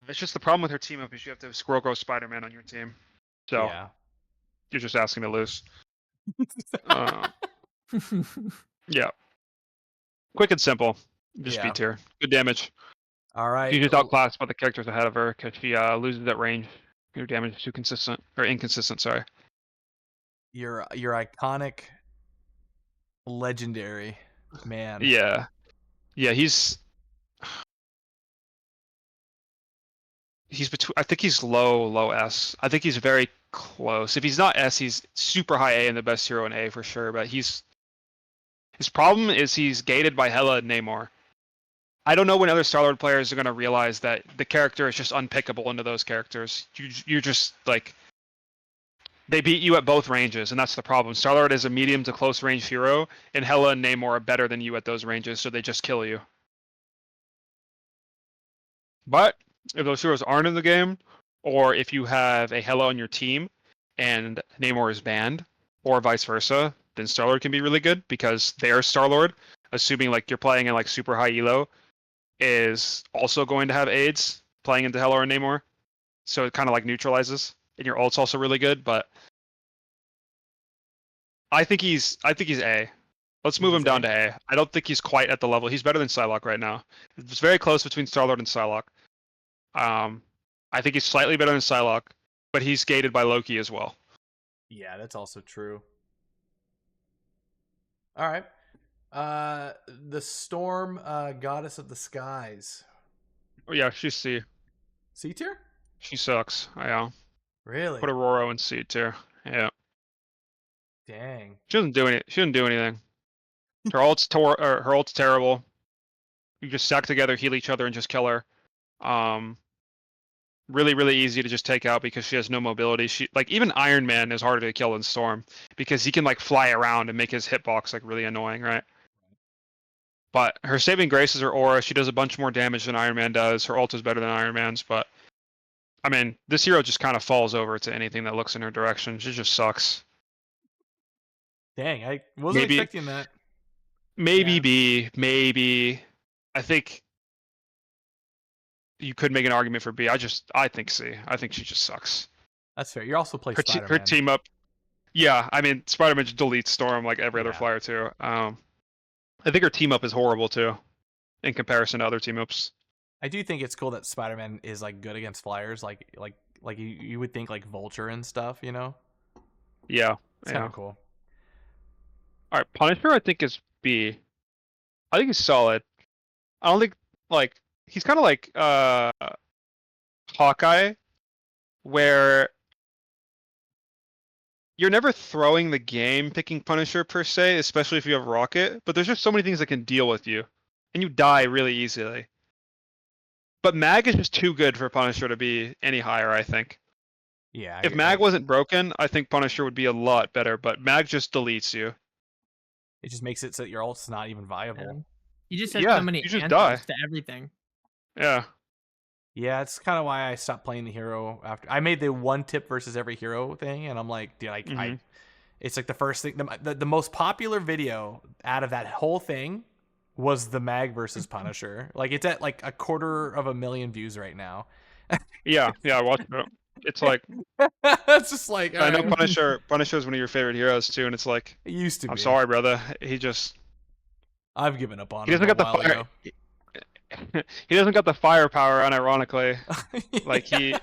It's just the problem with her team up is you have to have Squirrel Girl Spider-Man on your team. So you're just asking to lose. Yeah. Quick and simple. Just B tier. Good damage. All right. She's just outclassed by the characters ahead of her because she loses at range. Her damage is too inconsistent. Sorry. Your iconic Legendary, man. Yeah, yeah, he's between. I think he's low S. I think he's very close. If he's not S, he's super high A and the best hero in A for sure. But his problem is he's gated by Hela and Namor. I don't know when other Star-Lord players are going to realize that the character is just unpickable into those characters. You're just like, they beat you at both ranges, and that's the problem. Star-Lord is a medium to close range hero, and Hela and Namor are better than you at those ranges, so they just kill you. But if those heroes aren't in the game, or if you have a Hela on your team and Namor is banned, or vice versa, then Star-Lord can be really good because their Star-Lord, assuming like you're playing in like super high elo, is also going to have AIDS playing into Hela or Namor, so it kind of like neutralizes. And your ult's also really good, but I think he's A. Let's move him down to A. I don't think he's quite at the level. He's better than Psylocke right now. It's very close between Star-Lord and Psylocke. I think he's slightly better than Psylocke, but he's gated by Loki as well. Yeah, that's also true. All right. The Storm, Goddess of the Skies. Oh yeah, she's C. C tier? She sucks. Yeah. Really? Put Aurora in C tier. Yeah. Dang. She doesn't do any. She doesn't do anything. Her ult's terrible. You just stack together, heal each other, and just kill her. Really, really easy to just take out because she has no mobility. She like even Iron Man is harder to kill than Storm because he can like fly around and make his hitbox like really annoying, right? But her saving grace is her aura. She does a bunch more damage than Iron Man does. Her ult is better than Iron Man's, but I mean, this hero just kind of falls over to anything that looks in her direction. She just sucks. Dang, I wasn't expecting that. Maybe Yeah. B, maybe. I think you could make an argument for B. I think C. I think she just sucks. That's fair. You're also playing Her Spider-Man. team up. Yeah, I mean, Spider-Man just deletes Storm like every other flyer too. I think her team up is horrible too, in comparison to other team ups. I do think it's cool that Spider-Man is like good against flyers, like you would think like Vulture and stuff, you know? Yeah, It's kind of cool. All right, Punisher I think is B. I think he's solid. I don't think like he's kind of like Hawkeye, where you're never throwing the game picking Punisher per se, especially if you have Rocket, but there's just so many things that can deal with you, and you die really easily. But Mag is just too good for Punisher to be any higher, I think. Yeah. If Mag wasn't broken, I think Punisher would be a lot better, but Mag just deletes you. It just makes it so that your ult's not even viable. Yeah. You just have Yeah, so many you just answers die. to everything. Yeah. Yeah, it's kind of why I stopped playing the hero after I made the one tip versus every hero thing, and I'm like, dude, I it's like the first thing, the most popular video out of that whole thing was the Mag versus Punisher. Like it's at like 250,000 views right now. Yeah, I watched it. It's like it's just like I know right. Punisher is one of your favorite heroes too, and it's like It used to be. I'm sorry, brother. I've given up on He him doesn't a got the while fire. ago. He doesn't got the firepower, unironically. Like Yeah.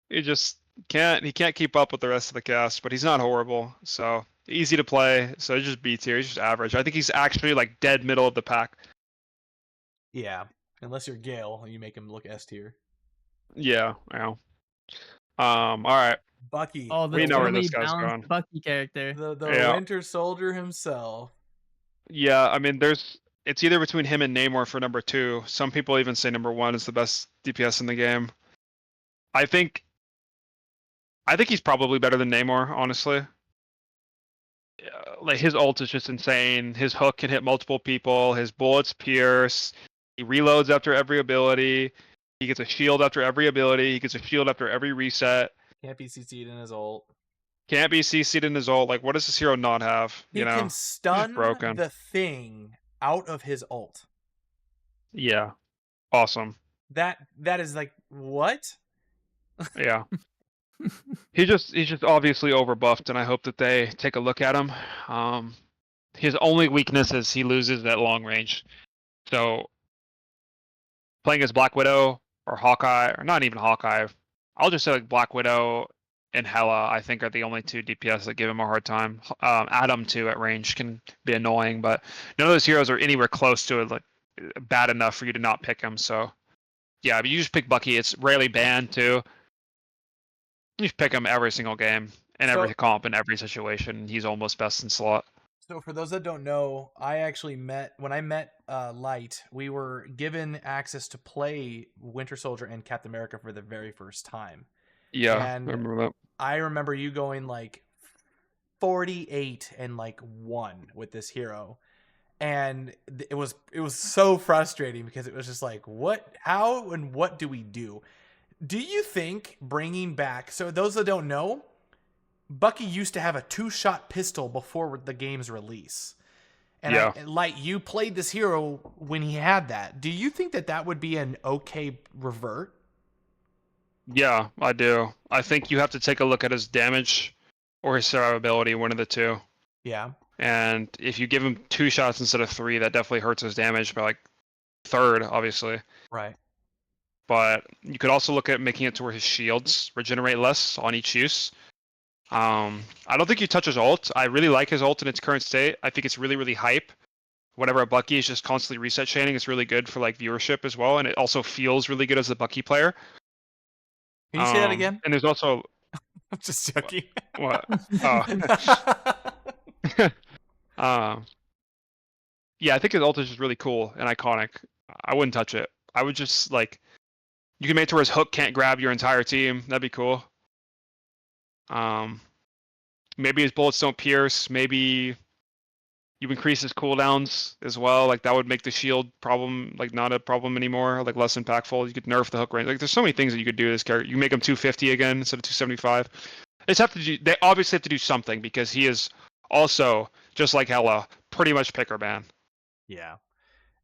he just can't. He can't keep up with the rest of the cast, but he's not horrible. So easy to play. So he's just B tier. He's just average. I think he's actually like dead middle of the pack. Yeah, unless you're Gale, you make him look S tier. Yeah. All right. Bucky. Oh, the We know where totally this guy's balanced going. Bucky character. The Yeah. Winter Soldier himself. Yeah. I mean, it's either between him and Namor for number 2. Some people even say number 1 is the best DPS in the game. I think he's probably better than Namor, honestly. Like his ult is just insane. His hook can hit multiple people. His bullets pierce. He reloads after every ability. He gets a shield after every ability. He gets a shield after every reset. Can't be CC'd in his ult. Can't be CC'd in his ult. Like, what does this hero not have? He can stun broken. the thing out of his ult. Yeah. Awesome. That is like what? Yeah. he's just obviously overbuffed, and I hope that they take a look at him. His only weakness is he loses at long range. So playing as Black Widow or Hawkeye, or not even Hawkeye, I'll just say like Black Widow and Hela, I think, are the only two DPS that give him a hard time. Adam too at range can be annoying, but none of those heroes are anywhere close to it, like bad enough for you to not pick him. So yeah, but you just pick Bucky. It's rarely banned too. You just pick him every single game in So every comp in every situation. He's almost best in slot. So for those that don't know, I actually when I met Light, we were given access to play Winter Soldier and Captain America for the very first time. Yeah, I And remember that. I remember you going like 48 and like 1 with this hero. And it was so frustrating because it was just like, how and what do we do? Do you think bringing back, so those that don't know, Bucky used to have a 2-shot pistol before the game's release. And Yeah. you played this hero when he had that. Do you think that would be an okay revert? Yeah, I do. I think you have to take a look at his damage or his survivability, one of the two. Yeah. And if you give him 2 shots instead of 3, that definitely hurts his damage by like third, obviously. Right. But you could also look at making it to where his shields regenerate less on each use. I don't think you touch his ult. I really like his ult in its current state. I think it's really, really hype. Whenever a Bucky is just constantly reset chaining, it's really good for like viewership as well, and it also feels really good as a Bucky player. Can you say that again? And there's also I'm just joking. what? Oh. Yeah, I think his ult is just really cool and iconic. I wouldn't touch it. I would just like you can make it to where his hook can't grab your entire team. That'd be cool. Maybe his bullets don't pierce. Maybe you increase his cooldowns as well. Like that would make the shield problem like not a problem anymore. Like less impactful. You could nerf the hook range. Like there's so many things that you could do to this character. You can make him 250 again instead of 275. They obviously have to do something because he is also just like Hela, pretty much picker ban. Yeah.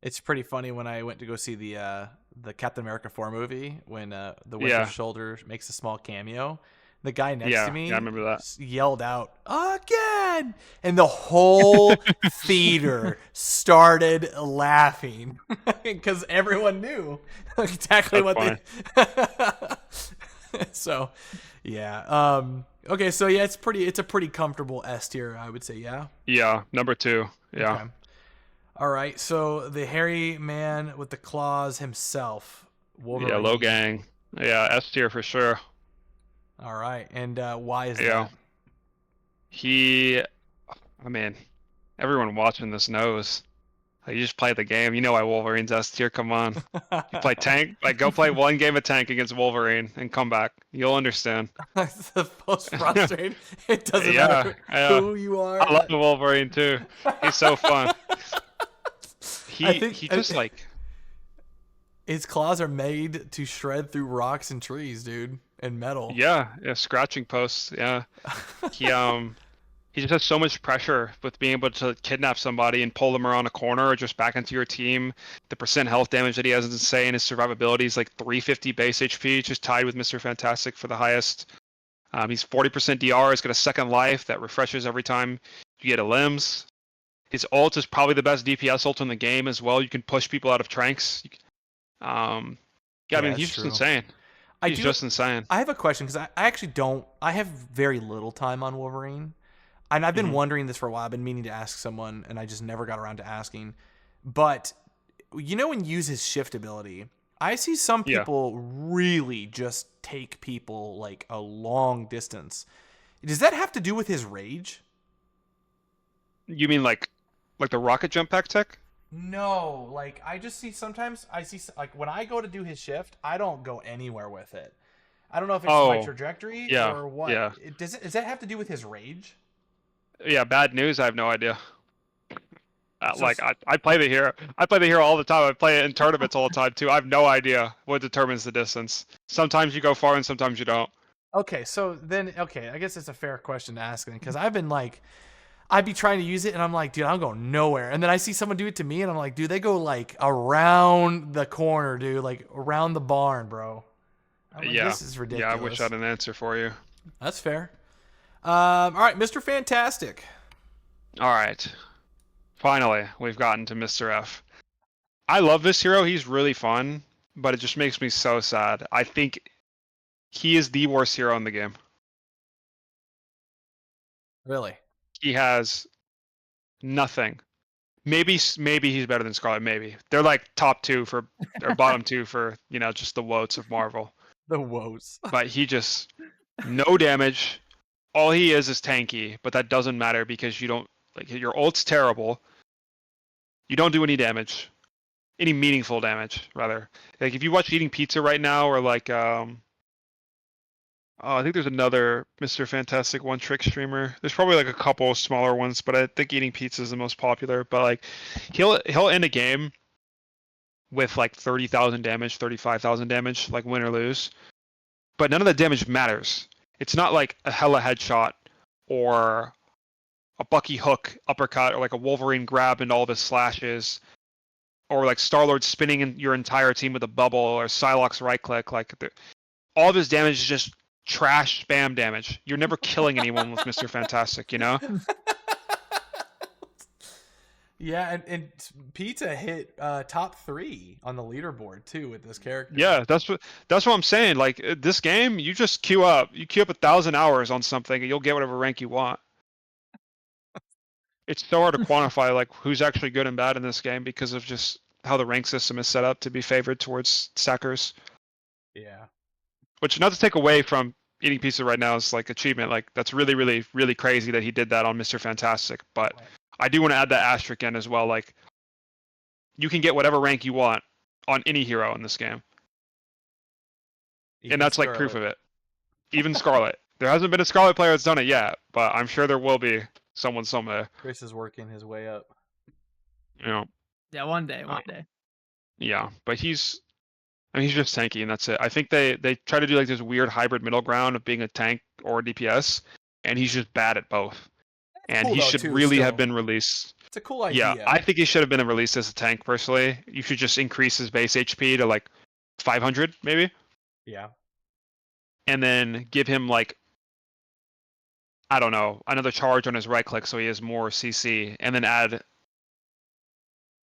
It's pretty funny when I went to go see the Captain America 4 movie when the Winter Soldier makes a small cameo. The guy next to me I remember that. Yelled out, "Again!" And the whole theater started laughing because everyone knew exactly what they So, yeah. Okay, so yeah, it's a pretty comfortable S tier, I would say, yeah? Yeah, number 2. Yeah. Okay. All right, so the hairy man with the claws himself, Wolverine. Yeah, low gang. Yeah, S tier for sure. All right, and why is that? I mean, everyone watching this knows. Like, you just play the game. You know why Wolverine's S tier. Come on. You play tank. Like, go play one game of tank against Wolverine and come back. You'll understand. That's the most frustrating. It doesn't matter who you are. I love the Wolverine too. He's so fun. He just like his claws are made to shred through rocks and trees, dude, and metal. Yeah, scratching posts. Yeah, he just has so much pressure with being able to kidnap somebody and pull them around a corner or just back into your team. The percent health damage that he has is insane. His survivability is like 350 base HP, just tied with Mr. Fantastic for the highest. He's 40% DR. He's got a second life that refreshes every time you get a limbs. His ult is probably the best DPS ult in the game as well. You can push people out of tranks. I mean, he's just insane. He's just insane. I have a question because I actually don't. I have very little time on Wolverine, and I've been wondering this for a while. I've been meaning to ask someone, and I just never got around to asking. But you know, when you use his shift ability, I see some people really just take people like a long distance. Does that have to do with his rage? You mean like the rocket jump pack tech? No, like I just see sometimes like when I go to do his shift, I don't go anywhere with it. I don't know if it's my trajectory or what. Yeah. Does that have to do with his rage? Yeah, bad news. I have no idea. I play the hero. I play the hero all the time. I play it in tournaments all the time too. I have no idea what determines the distance. Sometimes you go far and sometimes you don't. Okay, so then I guess it's a fair question to ask then because I've been like. I'd be trying to use it, and I'm like, dude, I'm going nowhere. And then I see someone do it to me, and I'm like, dude, they go, like, around the corner, dude. Like, around the barn, bro. I'm like, this is ridiculous. Yeah, I wish I had an answer for you. That's fair. All right, Mr. Fantastic. All right. Finally, we've gotten to Mr. F. I love this hero. He's really fun, but it just makes me so sad. I think he is the worst hero in the game. Really? He has nothing. Maybe he's better than Scarlet. Maybe they're like top 2 for or bottom 2 for just the woes of Marvel. The woes. But he just no damage. All he is tanky, but that doesn't matter because you don't like your ult's terrible. You don't do any damage, any meaningful damage rather. Like if you watch Eating Pizza right now, or like oh, I think there's another Mr. Fantastic one trick streamer. There's probably like a couple smaller ones, but I think Eating Pizza is the most popular. But like he'll end a game with like 30,000 damage, 35,000 damage, like win or lose. But none of the damage matters. It's not like a hella headshot or a Bucky hook uppercut or like a Wolverine grab and all of his slashes, or like Star-Lord spinning in your entire team with a bubble, or Psylocke's right click. Like all of his damage is just trash spam damage. You're never killing anyone with Mr. Fantastic, Yeah, and Pizza hit top 3 on the leaderboard too with this character. Yeah, that's what I'm saying. Like this game, you just queue up 1,000 hours on something, and you'll get whatever rank you want. It's so hard to quantify like who's actually good and bad in this game because of just how the rank system is set up to be favored towards stackers. Yeah. Which, not to take away from Eating Pizza right now, is like achievement. Like that's really, really, really crazy that he did that on Mr. Fantastic. But Right. I do want to add that asterisk in as well. Like you can get whatever rank you want on any hero in this game, Even and that's like Scarlet. proof of it. Even Scarlet. There hasn't been a Scarlet player that's done it yet, but I'm sure there will be someone somewhere. Chris is working his way up. Yeah, one day. Yeah, but he's just tanky, and that's it. I think they try to do like this weird hybrid middle ground of being a tank or a DPS, and he's just bad at both. And cool he though, should too, really still. have been released. It's a cool idea. Yeah, I think he should have been released as a tank personally. You should just increase his base HP to like 500 maybe, Yeah. and then give him like, I don't know, another charge on his right click so he has more CC, and then add,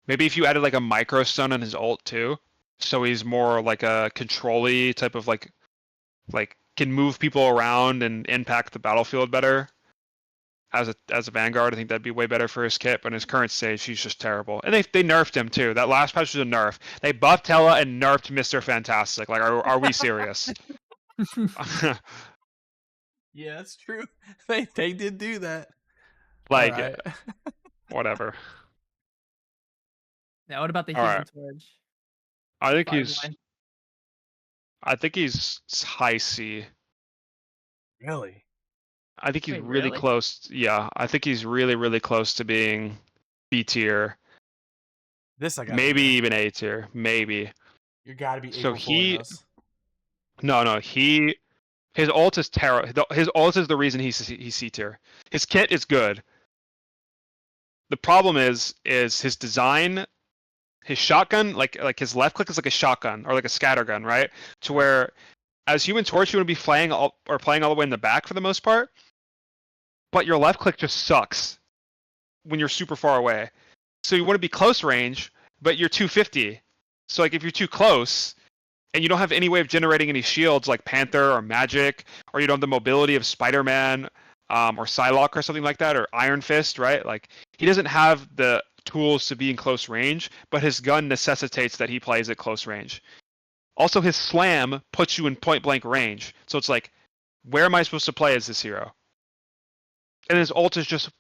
maybe if you added like a micro stun on his ult too, so he's more like a control-y type of like can move people around and impact the battlefield better. As a Vanguard, I think that'd be way better for his kit, but in his current stage, he's just terrible. And they nerfed him too. That last patch was a nerf. They buffed Hela and nerfed Mr. Fantastic. Like, are we serious? Yeah, it's true. They did do that. Like, Right. whatever. Yeah, what about the All Hidden right. Torch? I think Firefly? he's high C. Really? I think he's Wait, really really? close. Yeah, I think he's really, really close to being B tier. This I got. Maybe even A tier. Maybe. You got to be. So April Fool's us. No. His ult is terrible. His ult is the reason he's C tier. His kit is good. The problem is his design. His shotgun, like his left click is like a shotgun or like a scatter gun, right? To where, as Human Torch, you want to be playing all the way in the back for the most part, but your left click just sucks when you're super far away. So you want to be close range, but you're 250. So like if you're too close, and you don't have any way of generating any shields like Panther or Magic, or you don't have the mobility of Spider-Man, or Psylocke or something like that, or Iron Fist, right? Like he doesn't have the tools to be in close range, but his gun necessitates that he plays at close range. Also, his slam puts you in point blank range. So it's like, where am I supposed to play as this hero? And his ult is just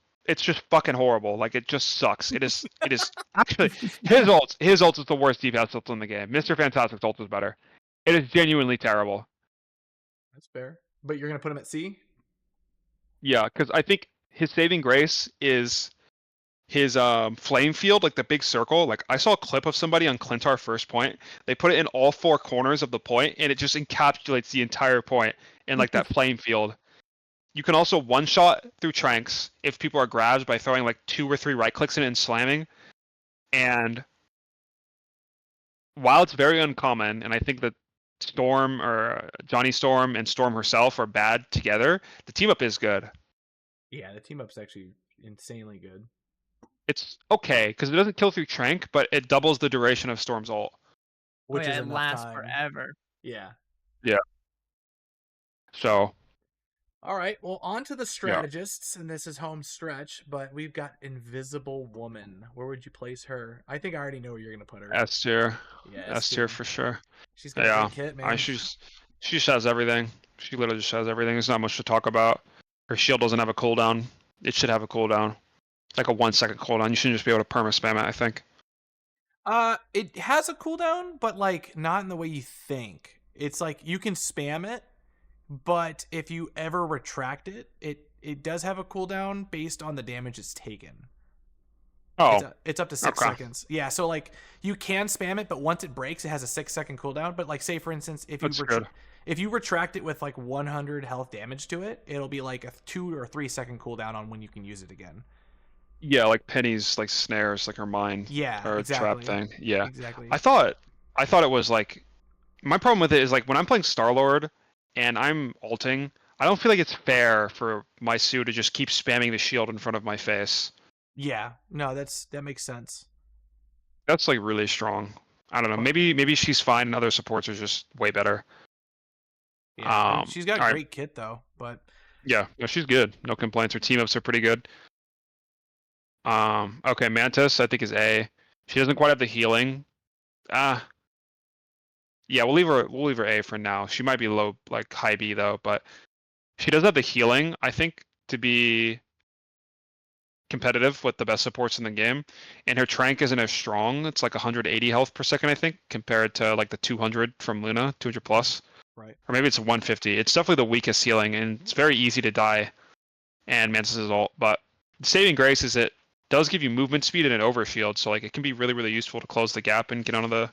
fucking horrible. Like it just sucks. It is actually his ult is the worst DPS ult in the game. Mr. Fantastic's ult is better. It is genuinely terrible. That's fair. But you're gonna put him at C? Yeah, because I think his saving grace is his flame field, like the big circle. Like I saw a clip of somebody on Clintar first point. They put it in all 4 corners of the point, and it just encapsulates the entire point in like that flame field. You can also one shot through Tranks if people are grabbed by throwing like 2 or 3 right clicks in it and slamming. And while it's very uncommon, and I think that Storm or Johnny Storm and Storm herself are bad together, the team up is good. Yeah, the team up's actually insanely good. It's okay because it doesn't kill through Trank, but it doubles the duration of Storm's ult. Which is it enough lasts time. forever. Yeah. So All right. Well, on to the Yeah. strategists, and this is home stretch, but we've got Invisible Woman. Where would you place her? I think I already know where you're gonna put her. S tier. Yeah, S S tier tier. for sure. She's got a Yeah. great kit, man. She just has everything. She literally just has everything. There's not much to talk about. Her shield doesn't have a cooldown. It should have a cooldown. Like a 1 second cooldown. You shouldn't just be able to perma spam it, I think. It has a cooldown, but like not in the way you think. It's like you can spam it, but if you ever retract it, it does have a cooldown based on the damage it's taken. Oh. It's up to 6 Okay. seconds. Yeah, so like you can spam it, but once it breaks, it has a 6 second cooldown. But like, say for instance, That's good. if you retract it with like 100 health damage to it, it'll be like a 2 or 3 second cooldown on when you can use it again. Yeah, like Penny's like snares, like her mine Yeah, or trap exactly. thing. Yeah. Exactly. I thought it was like my problem with it is like when I'm playing Star-Lord and I'm ulting, I don't feel like it's fair for my Sue to just keep spamming the shield in front of my face. Yeah, no, that makes sense. That's like really strong. I don't know. Maybe she's fine and other supports are just way better. Yeah, she's got a all right. great kit though, but Yeah, no, she's good. No complaints. Her team ups are pretty good. Okay, Mantis I think is A. She doesn't quite have the healing. Yeah, we'll leave her A for now. She might be low, like high B though, but she does have the healing, I think, to be competitive with the best supports in the game. And her Trank isn't as strong. It's like 180 health per second, I think, compared to like the 200 from Luna, 200 plus. right. Or maybe it's 150. It's definitely the weakest healing, and it's very easy to die. And Mantis is ult, but the saving grace is it does give you movement speed and an overshield, so like it can be really, really useful to close the gap and get onto the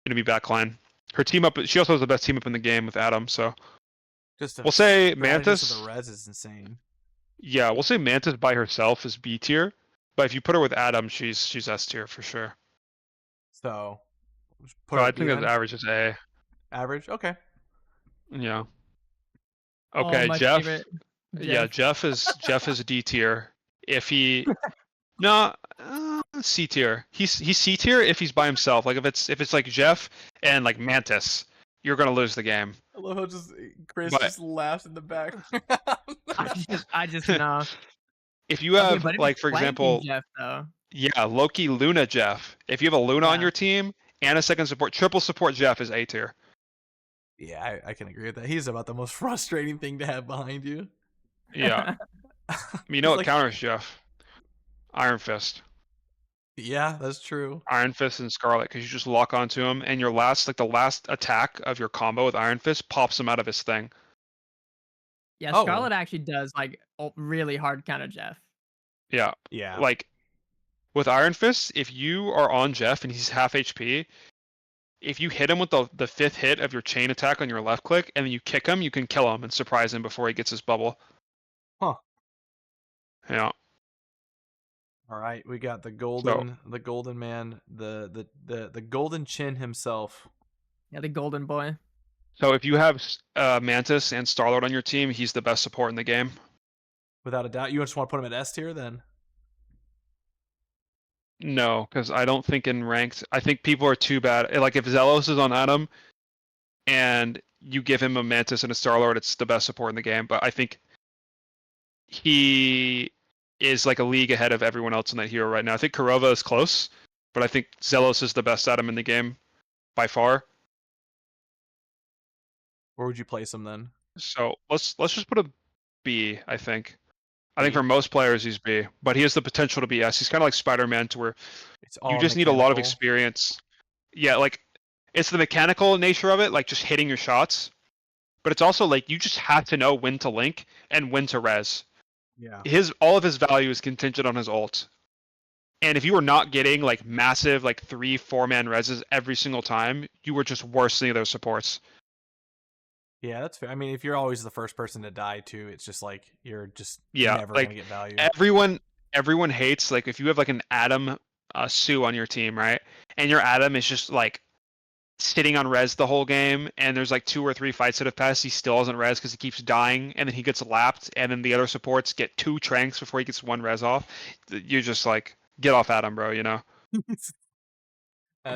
enemy backline. Her team up, she also has the best team up in the game with Adam, so Just we'll say strategist Mantis. of the res is insane. Yeah, we'll say Mantis by herself is B tier, but if you put her with Adam, she's S tier for sure. So, So I think that average is A. Average, okay. Yeah. Oh, Okay, my Jeff. favorite. Yeah, Jeff is D tier. If he no C tier. He's C tier if he's by himself. Like if it's like Jeff and like Mantis, you're gonna lose the game. I love how Chris But- just laughs in the background. I just know. If you Okay, have but if like it's for flanking example, Jeff though. yeah, Loki Luna Jeff. If you have a Luna on Yeah. your team and a second support, triple support Jeff is A tier. Yeah, I can agree with that. He's about the most frustrating thing to have behind you. Yeah. I mean, you know He's what like- counters Jeff? Iron Fist. Yeah, that's true. Iron Fist and Scarlet, because you just lock onto him, and your last attack of your combo with Iron Fist pops him out of his thing. Yeah, Oh. Scarlet actually does like really hard counter Jeff. Yeah. Yeah. Like with Iron Fist, if you are on Jeff and he's half HP, if you hit him with the fifth hit of your chain attack on your left click, and then you kick him, you can kill him and surprise him before he gets his bubble. Huh. Yeah. All right, we got the golden man, the golden chin himself. Yeah, the golden boy. So if you have Mantis and Starlord on your team, he's the best support in the game. Without a doubt. You just want to put him at S tier then? No, because I don't think in ranked, I think people are too bad. Like if Zelos is on Adam and you give him a Mantis and a Starlord, it's the best support in the game. But I think he is like a league ahead of everyone else in that hero right now. I think Kurova is close, but I think Zelos is the best Adam in the game by far. Where would you place him then? So let's just put a B, I think. I think B? for most players he's B, but he has the potential to be S. He's kind of like Spider-Man to where It's all you just need a lot of mechanical. experience. Yeah, like it's the mechanical nature of it, like just hitting your shots. But it's also like you just have to know when to link and when to res. Yeah. All of his value is contingent on his ult. And if you were not getting like massive like 3-4 man reses every single time, you were just worse than the other supports. Yeah, that's fair. I mean, if you're always the first person to die too, it's just like you're just Yeah, never like, gonna get value. Everyone hates like if you have like an Adam Sue on your team, right? And your Adam is just like sitting on res the whole game, and there's like 2 or 3 fights that have passed, he still hasn't res because he keeps dying, and then he gets lapped, and then the other supports get 2 tranks before he gets 1 res off. You're just like, get off Adam, bro, you know? That's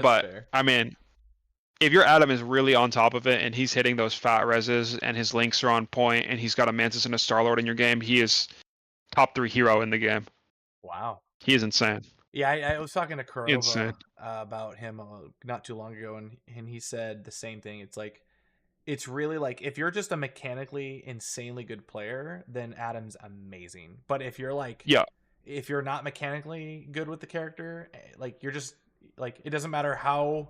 But fair. I mean, if your Adam is really on top of it and he's hitting those fat reses and his links are on point and he's got a Mantis and a Starlord in your game, he is top 3 hero in the game. Wow. He is insane. Yeah, I was talking to Insane. Kurova about him not too long ago, and he said the same thing. It's like, it's really like, if you're just a mechanically insanely good player, then Adam's amazing. But if you're like, Yeah. if you're not mechanically good with the character, like, you're just like, it doesn't matter how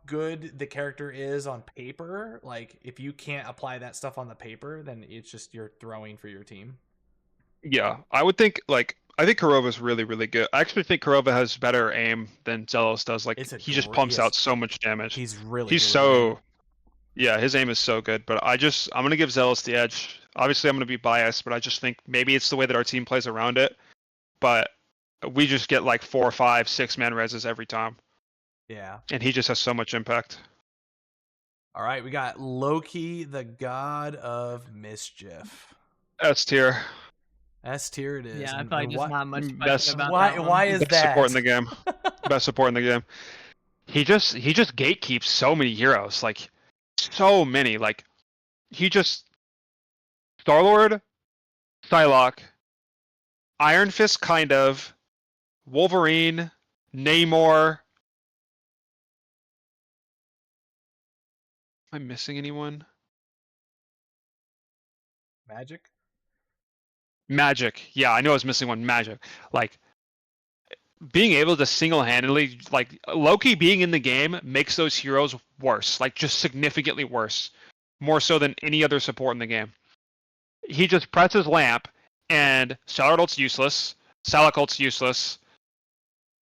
good the character is on paper. Like, if you can't apply that stuff on the paper, then it's just, you're throwing for your team. Yeah. I would think like I think Kurova's really, really good. I actually think Kurova has better aim than Zelos does. Like It's a he just great, pumps out so much damage. he's really He's good with his aim. so yeah, his aim is so good. But I'm gonna give Zelos the edge. Obviously I'm gonna be biased, but I just think maybe it's the way that our team plays around it. But we just get like 4, 5, 6-man reses every time. Yeah. And he just has so much impact. All right, we got Loki, the god of mischief. S tier. S tier it is. Yeah, I And- feel like and just what- not much Best- question about why that one. why is Best that? support in the game. Best support in the game. He just gatekeeps so many heroes. Like so many. Like he just Starlord, Psylocke, Iron Fist kind of, Wolverine, Namor. Am I missing anyone? Magic? Magic. Yeah, I know I was missing one. Magic. Like being able to single-handedly, like Loki being in the game makes those heroes worse. Like just significantly worse. More so than any other support in the game. He just presses lamp and Stellar ult's useless. Psylocke ult's useless.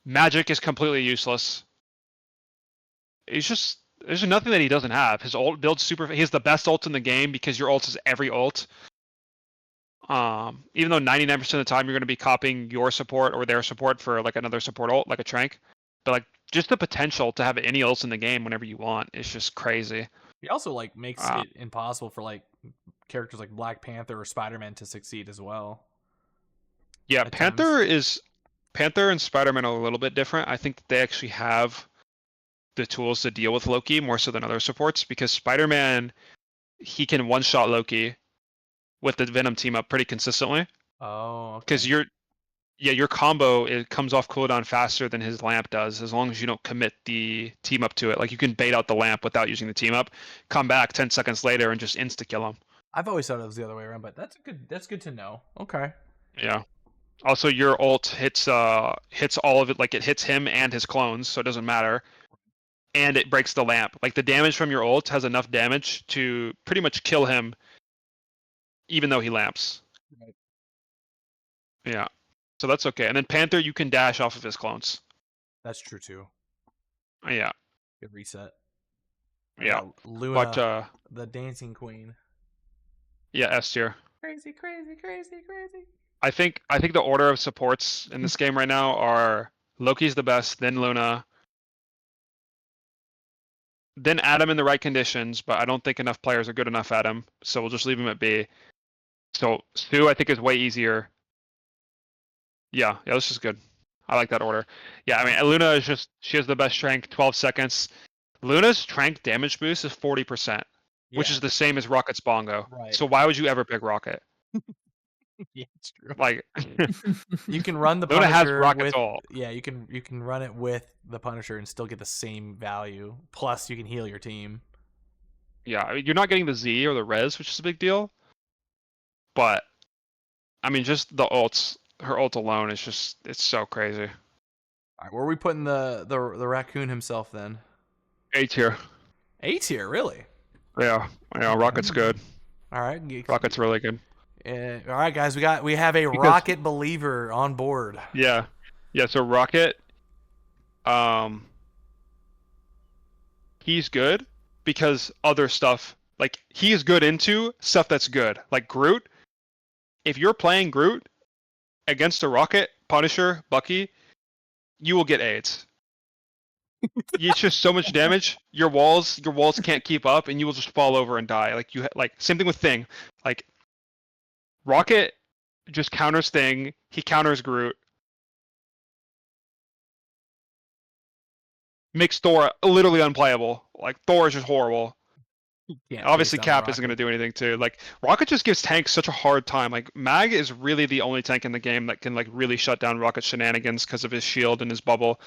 Magic is completely useless. He's just there's nothing that he doesn't have. His ult builds super. He has the best ult in the game because your ult is every ult. Even though 99% of the time you're going to be copying your support or their support for like another support ult, like a Trank. But like just the potential to have any ults in the game whenever you want is just crazy. He also like makes it impossible for like characters like Black Panther or Spider-Man to succeed as well. Yeah, At Panther and Spider-Man are a little bit different. I think that they actually have the tools to deal with Loki more so than other supports because Spider-Man, he can one-shot Loki with the Venom team up pretty consistently. Oh, okay. Because your combo, it comes off cooldown faster than his lamp does as long as you don't commit the team up to it. Like you can bait out the lamp without using the team up, come back 10 seconds later and just insta-kill him. I've always thought it was the other way around, but that's good to know. Okay. Yeah. Also, your ult hits all of it, like it hits him and his clones, so it doesn't matter. And it breaks the lamp. Like the damage from your ult has enough damage to pretty much kill him, even though he lamps. Right. Yeah. So that's okay. And then Panther, you can dash off of his clones. That's true too. Yeah. Good reset. Yeah. Luna, But the dancing queen. yeah, S tier. Crazy, crazy, crazy, crazy. I think the order of supports in this game right now are Loki's the best, then Luna, then Adam in the right conditions, but I don't think enough players are good enough at him, so we'll just leave him at B. So Stu, I think, is way easier. Yeah, this is good. I like that order. Yeah, I mean, Luna is she has the best strength, 12 seconds. Luna's strength damage boost is 40%, which is the same as Rocket's Bongo. Right. So why would you ever pick Rocket? Yeah, it's true. Like, you can run the Luna Punisher has Rocket's with ult. yeah, you can run it with the Punisher and still get the same value. Plus, you can heal your team. Yeah, I mean, you're not getting the Z or the res, which is a big deal. But I mean, just the ults, her ult alone is it's so crazy. All right, where are we putting the raccoon himself then? A tier. A tier, really? Yeah, Rocket's good. All right, Rocket's really good. all right, guys, we have a Rocket believer on board. Yeah. So Rocket, he's good because other stuff, like he's good into stuff that's good, like Groot. If you're playing Groot against a Rocket, Punisher, Bucky, you will get AIDS. It's just so much damage. Your walls can't keep up, and you will just fall over and die. Like same thing with Thing. Like Rocket just counters Thing. He counters Groot. makes Thor literally unplayable. Like Thor is just horrible. Can't face Obviously, down Cap isn't going to Rocket. do anything too. Like Rocket just gives tanks such a hard time. Like Mag is really the only tank in the game that can like really shut down Rocket shenanigans because of his shield and his bubble.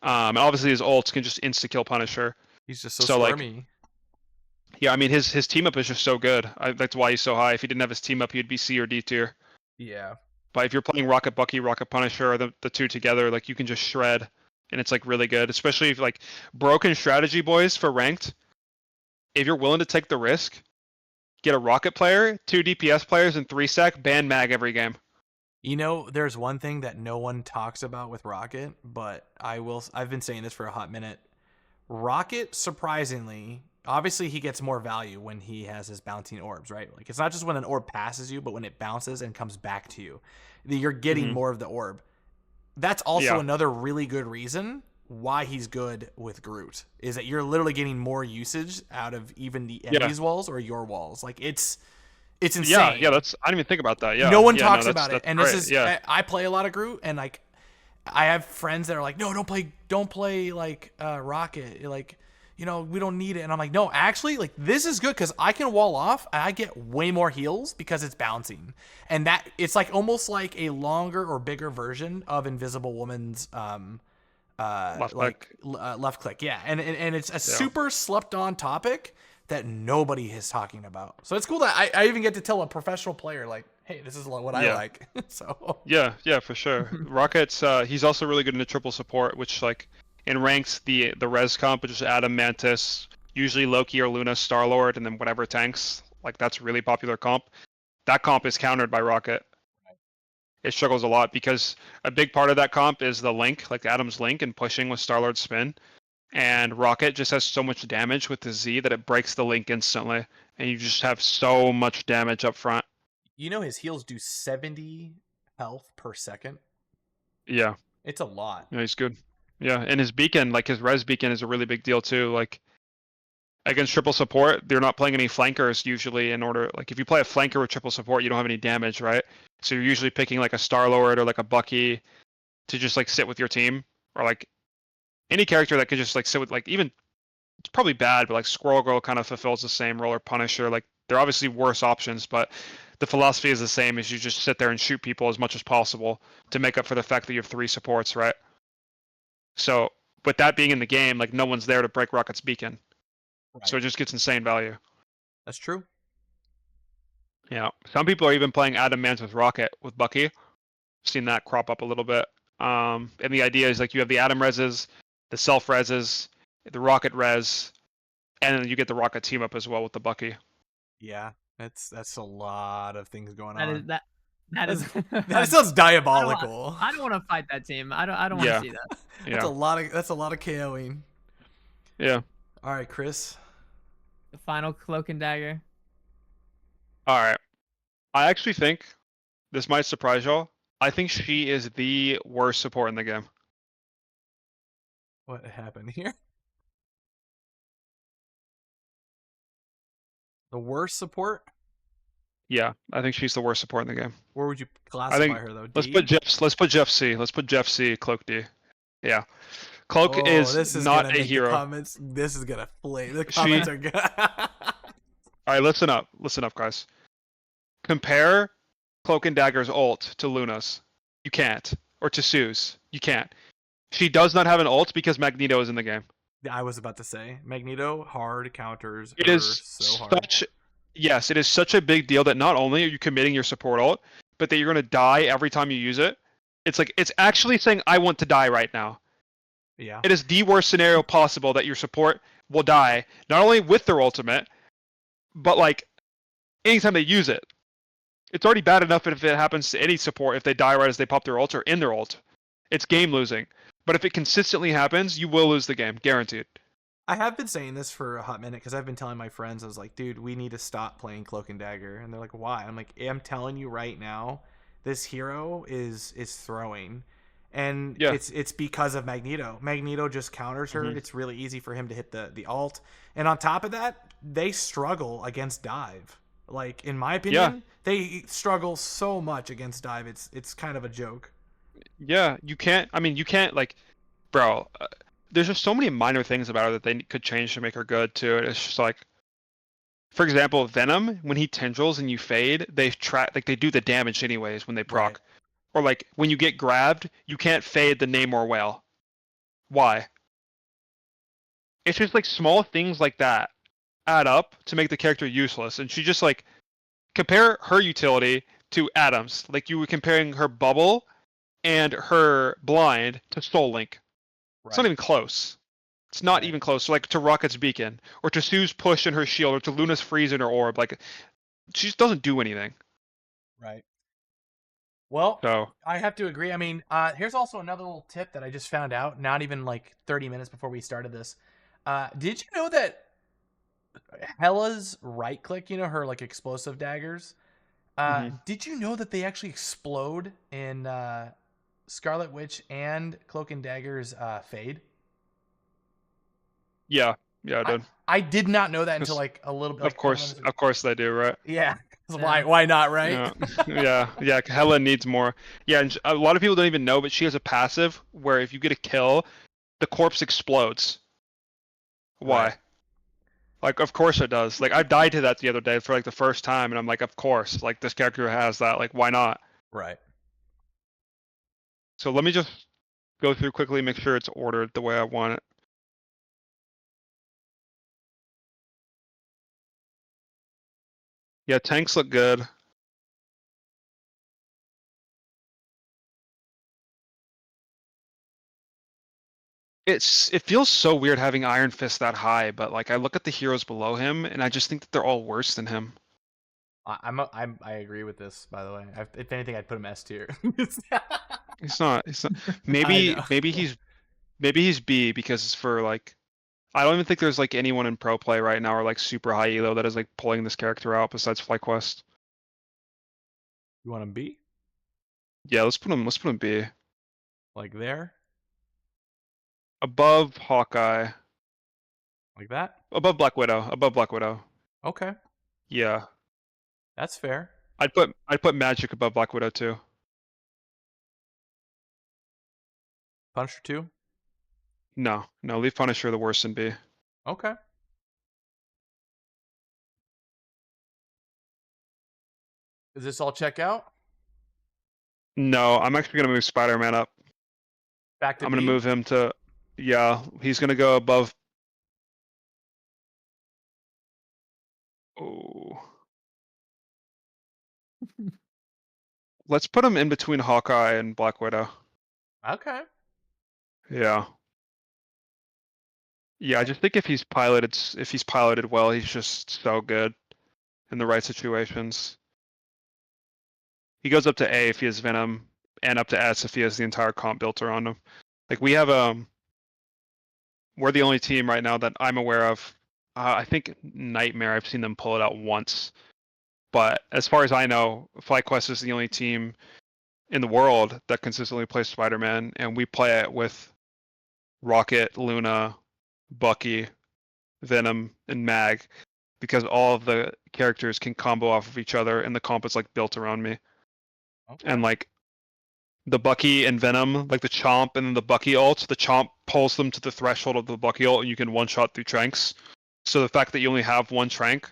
And obviously his ults can just insta kill Punisher. He's just so So like, squirmy. yeah, I mean his team up is just so good. That's why he's so high. If he didn't have his team up, he'd be C or D tier. Yeah. But if you're playing Rocket Bucky, Rocket Punisher, or the two together, like you can just shred, and it's like really good. Especially if like broken strategy boys for ranked. If you're willing to take the risk, get a Rocket player, 2 DPS players, and 3 stack, ban Mag every game. You know, there's one thing that no one talks about with Rocket, but I've been saying this for a hot minute. Rocket, surprisingly, obviously he gets more value when he has his bouncing orbs, right? Like it's not just when an orb passes you, but when it bounces and comes back to you. You're getting more of the orb. That's also another really good reason why he's good with Groot, is that you're literally getting more usage out of even the enemy's walls or your walls. Like it's insane. Yeah, that's I didn't even think about that. Yeah. No one yeah, talks no, about it. And great. this is I play a lot of Groot, and like I have friends that are like, no, don't play like Rocket. Like, you know, we don't need it. And I'm like, no, actually, like this is good because I can wall off and I get way more heals because it's bouncing. And that it's like almost like a longer or bigger version of Invisible Woman's left click. Yeah. And it's a super slept on topic that nobody is talking about. So it's cool that I even get to tell a professional player like, hey, this is what I like. So yeah, for sure. Rocket's he's also really good in the triple support, which like in ranks the res comp, which is Adam, Mantis, usually Loki or Luna, Star Lord, and then whatever tanks. Like that's really popular comp. That comp is countered by Rocket. It struggles a lot because a big part of that comp is the link, like Adam's link and pushing with Star Lord's spin. And Rocket just has so much damage with the Z that it breaks the link instantly, and you just have so much damage up front. You know his heals do 70 health per second. Yeah, it's a lot. Yeah, he's good. Yeah, and his beacon, like his res beacon, is a really big deal too. Like against triple support, they're not playing any flankers usually. In order, like if you play a flanker with triple support, you don't have any damage, right? So you're usually picking like a Star Lord or like a Bucky to just like sit with your team, or like any character that could just like sit with like even it's probably bad, but like Squirrel Girl kind of fulfills the same role, or Punisher. Like they're obviously worse options, but the philosophy is the same: is you just sit there and shoot people as much as possible to make up for the fact that you have 3 supports, right? So, with that being in the game, like no one's there to break Rocket's beacon, so it just gets insane value. That's true. Yeah, some people are even playing Adam Mans with Rocket with Bucky. Seen that crop up a little bit. And the idea is like you have the Adam reses, the self reses, the Rocket res, and then you get the Rocket team up as well with the Bucky. Yeah, that's a lot of things going on. That sounds diabolical. I don't want to fight that team. I don't want to see that. That's a lot of KOing. Yeah. All right, Chris. The final Cloak and Dagger. All right. I actually think this might surprise y'all. I think she is the worst support in the game. What happened here? The worst support? Yeah, I think she's the worst support in the game. Where would you classify her though? Let's put Jeff C. Let's put Jeff C. Cloak D. Yeah. Cloak is not a hero. This is gonna flame. The comments are good. All right, listen up, guys. Compare Cloak and Dagger's ult to Luna's. You can't. Or to Sue's. You can't. She does not have an ult because Magneto is in the game. I was about to say Magneto hard counters. It is so hard. Yes, it is such a big deal that not only are you committing your support ult, but that you're gonna die every time you use it. It's like it's actually saying I want to die right now. Yeah. It is the worst scenario possible that your support will die, not only with their ultimate, but like anytime they use it. It's already bad enough if it happens to any support if they die right as they pop their ult or in their ult. It's game losing. But if it consistently happens, you will lose the game, guaranteed. I have been saying this for a hot minute because I've been telling my friends, I was like, dude, we need to stop playing Cloak and Dagger. And they're like, why? I'm like, I'm telling you right now, this hero is throwing. And it's because of Magneto. Magneto just counters her. It's really easy for him to hit the ult. And on top of that, they struggle against dive. Like, in my opinion, they struggle so much against dive. It's kind of a joke. Yeah, you can't, like, bro, there's just so many minor things about her that they could change to make her good too. It's just like, for example, Venom, when he tendrils and you fade, they they do the damage anyways when they proc. Right. Or like when you get grabbed, you can't fade the Namor whale. Why? It's just like small things like that add up to make the character useless. And she just like compare her utility to Adam's. Like you were comparing her bubble and her blind to Soul Link. It's not Right. even close. It's not Right. even close. Like to Rocket's beacon, or to Sue's push in her shield, or to Luna's freeze in her orb. Like she just doesn't do anything. Right. Well, So I have to agree. I mean, here's also another little tip that I just found out, not even like 30 minutes before we started this. Did you know that Hella's right click, her like explosive daggers, mhm. did you know that they actually explode in Scarlet Witch and Cloak and Dagger's Fade? Yeah, yeah, I I, did. I did not know that until 'Cause like a little bit, like a couple minutes ago. of course they do, right? Yeah. Yeah. Why not, right? Yeah, yeah. Hella needs more. Yeah, and a lot of people don't even know, but she has a passive where if you get a kill, the corpse explodes. Right. Why? Like, of course it does. Like, I died to that the other day for like the first time, and I'm like, of course. Like, this character has that. Like, why not? Right. So let me just go through quickly, make sure it's ordered the way I want it. Yeah, tanks look good. It feels so weird having Iron Fist that high, but like I look at the heroes below him, and I just think that they're all worse than him. I agree with this. By the way, if anything, I'd put him S tier. He's not. He's not. I Maybe know. he's B because it's for like. I don't even think there's like anyone in pro play right now or like super high elo that is like pulling this character out besides FlyQuest. You want him B? Yeah, let's put him. Let's put him B Like there? above Hawkeye, Like that? above Black Widow, above Black Widow. Okay, Yeah, that's fair. I'd put Magic above Black Widow too. Punisher 2? No, no, leave Punisher the worst in B. Okay. Does this all check out? No, I'm actually gonna move Spider-Man up. Back to I'm gonna B? move him to. Yeah, he's gonna go above. Oh, let's put him in between Hawkeye and Black Widow. Okay. Yeah. Yeah, I just think if he's piloted well, he's just so good in the right situations. He goes up to A if he has Venom, and up to S if he has the entire comp built around him. Like we have we're the only team right now that I'm aware of. I think Nightmare, I've seen them pull it out once, but as far as I know, FlyQuest is the only team in the world that consistently plays Spider-Man, and we play it with Rocket, Luna, Bucky, Venom, and Mag, because all of the characters can combo off of each other, and the comp is like built around me. Okay. And like the Bucky and Venom, like the Chomp and then the Bucky ult, the Chomp pulls them to the threshold of the Bucky ult, and you can one shot through Tranks. So the fact that you only have one Trank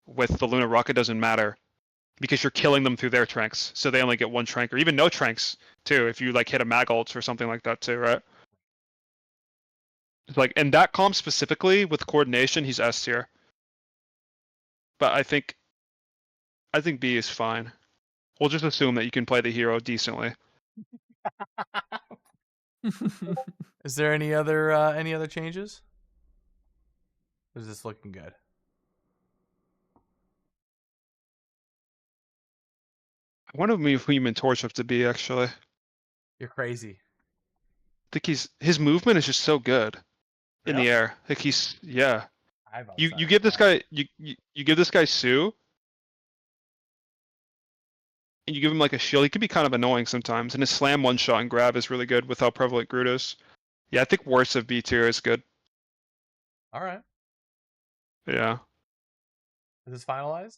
with the Luna Rocket doesn't matter because you're killing them through their Tranks. So they only get one Trank or even no Tranks too if you like hit a Mag ult or something like that too, right? It's like in that comp specifically with coordination, he's S tier. But I think B is fine. We'll just assume that you can play the hero decently. Is there any other changes? Or is this looking good? I wonder if move Human Torch up to B actually. I You're crazy. think his movement is just so good in Really? the air. Like he's yeah. I've You outside give this that. guy you give this guy Sue and you give him like a shield. He can be kind of annoying sometimes, and his slam one shot and grab is really good with how prevalent Groot is. Yeah, I think worst of B tier is good. All right. Yeah. Is this finalized?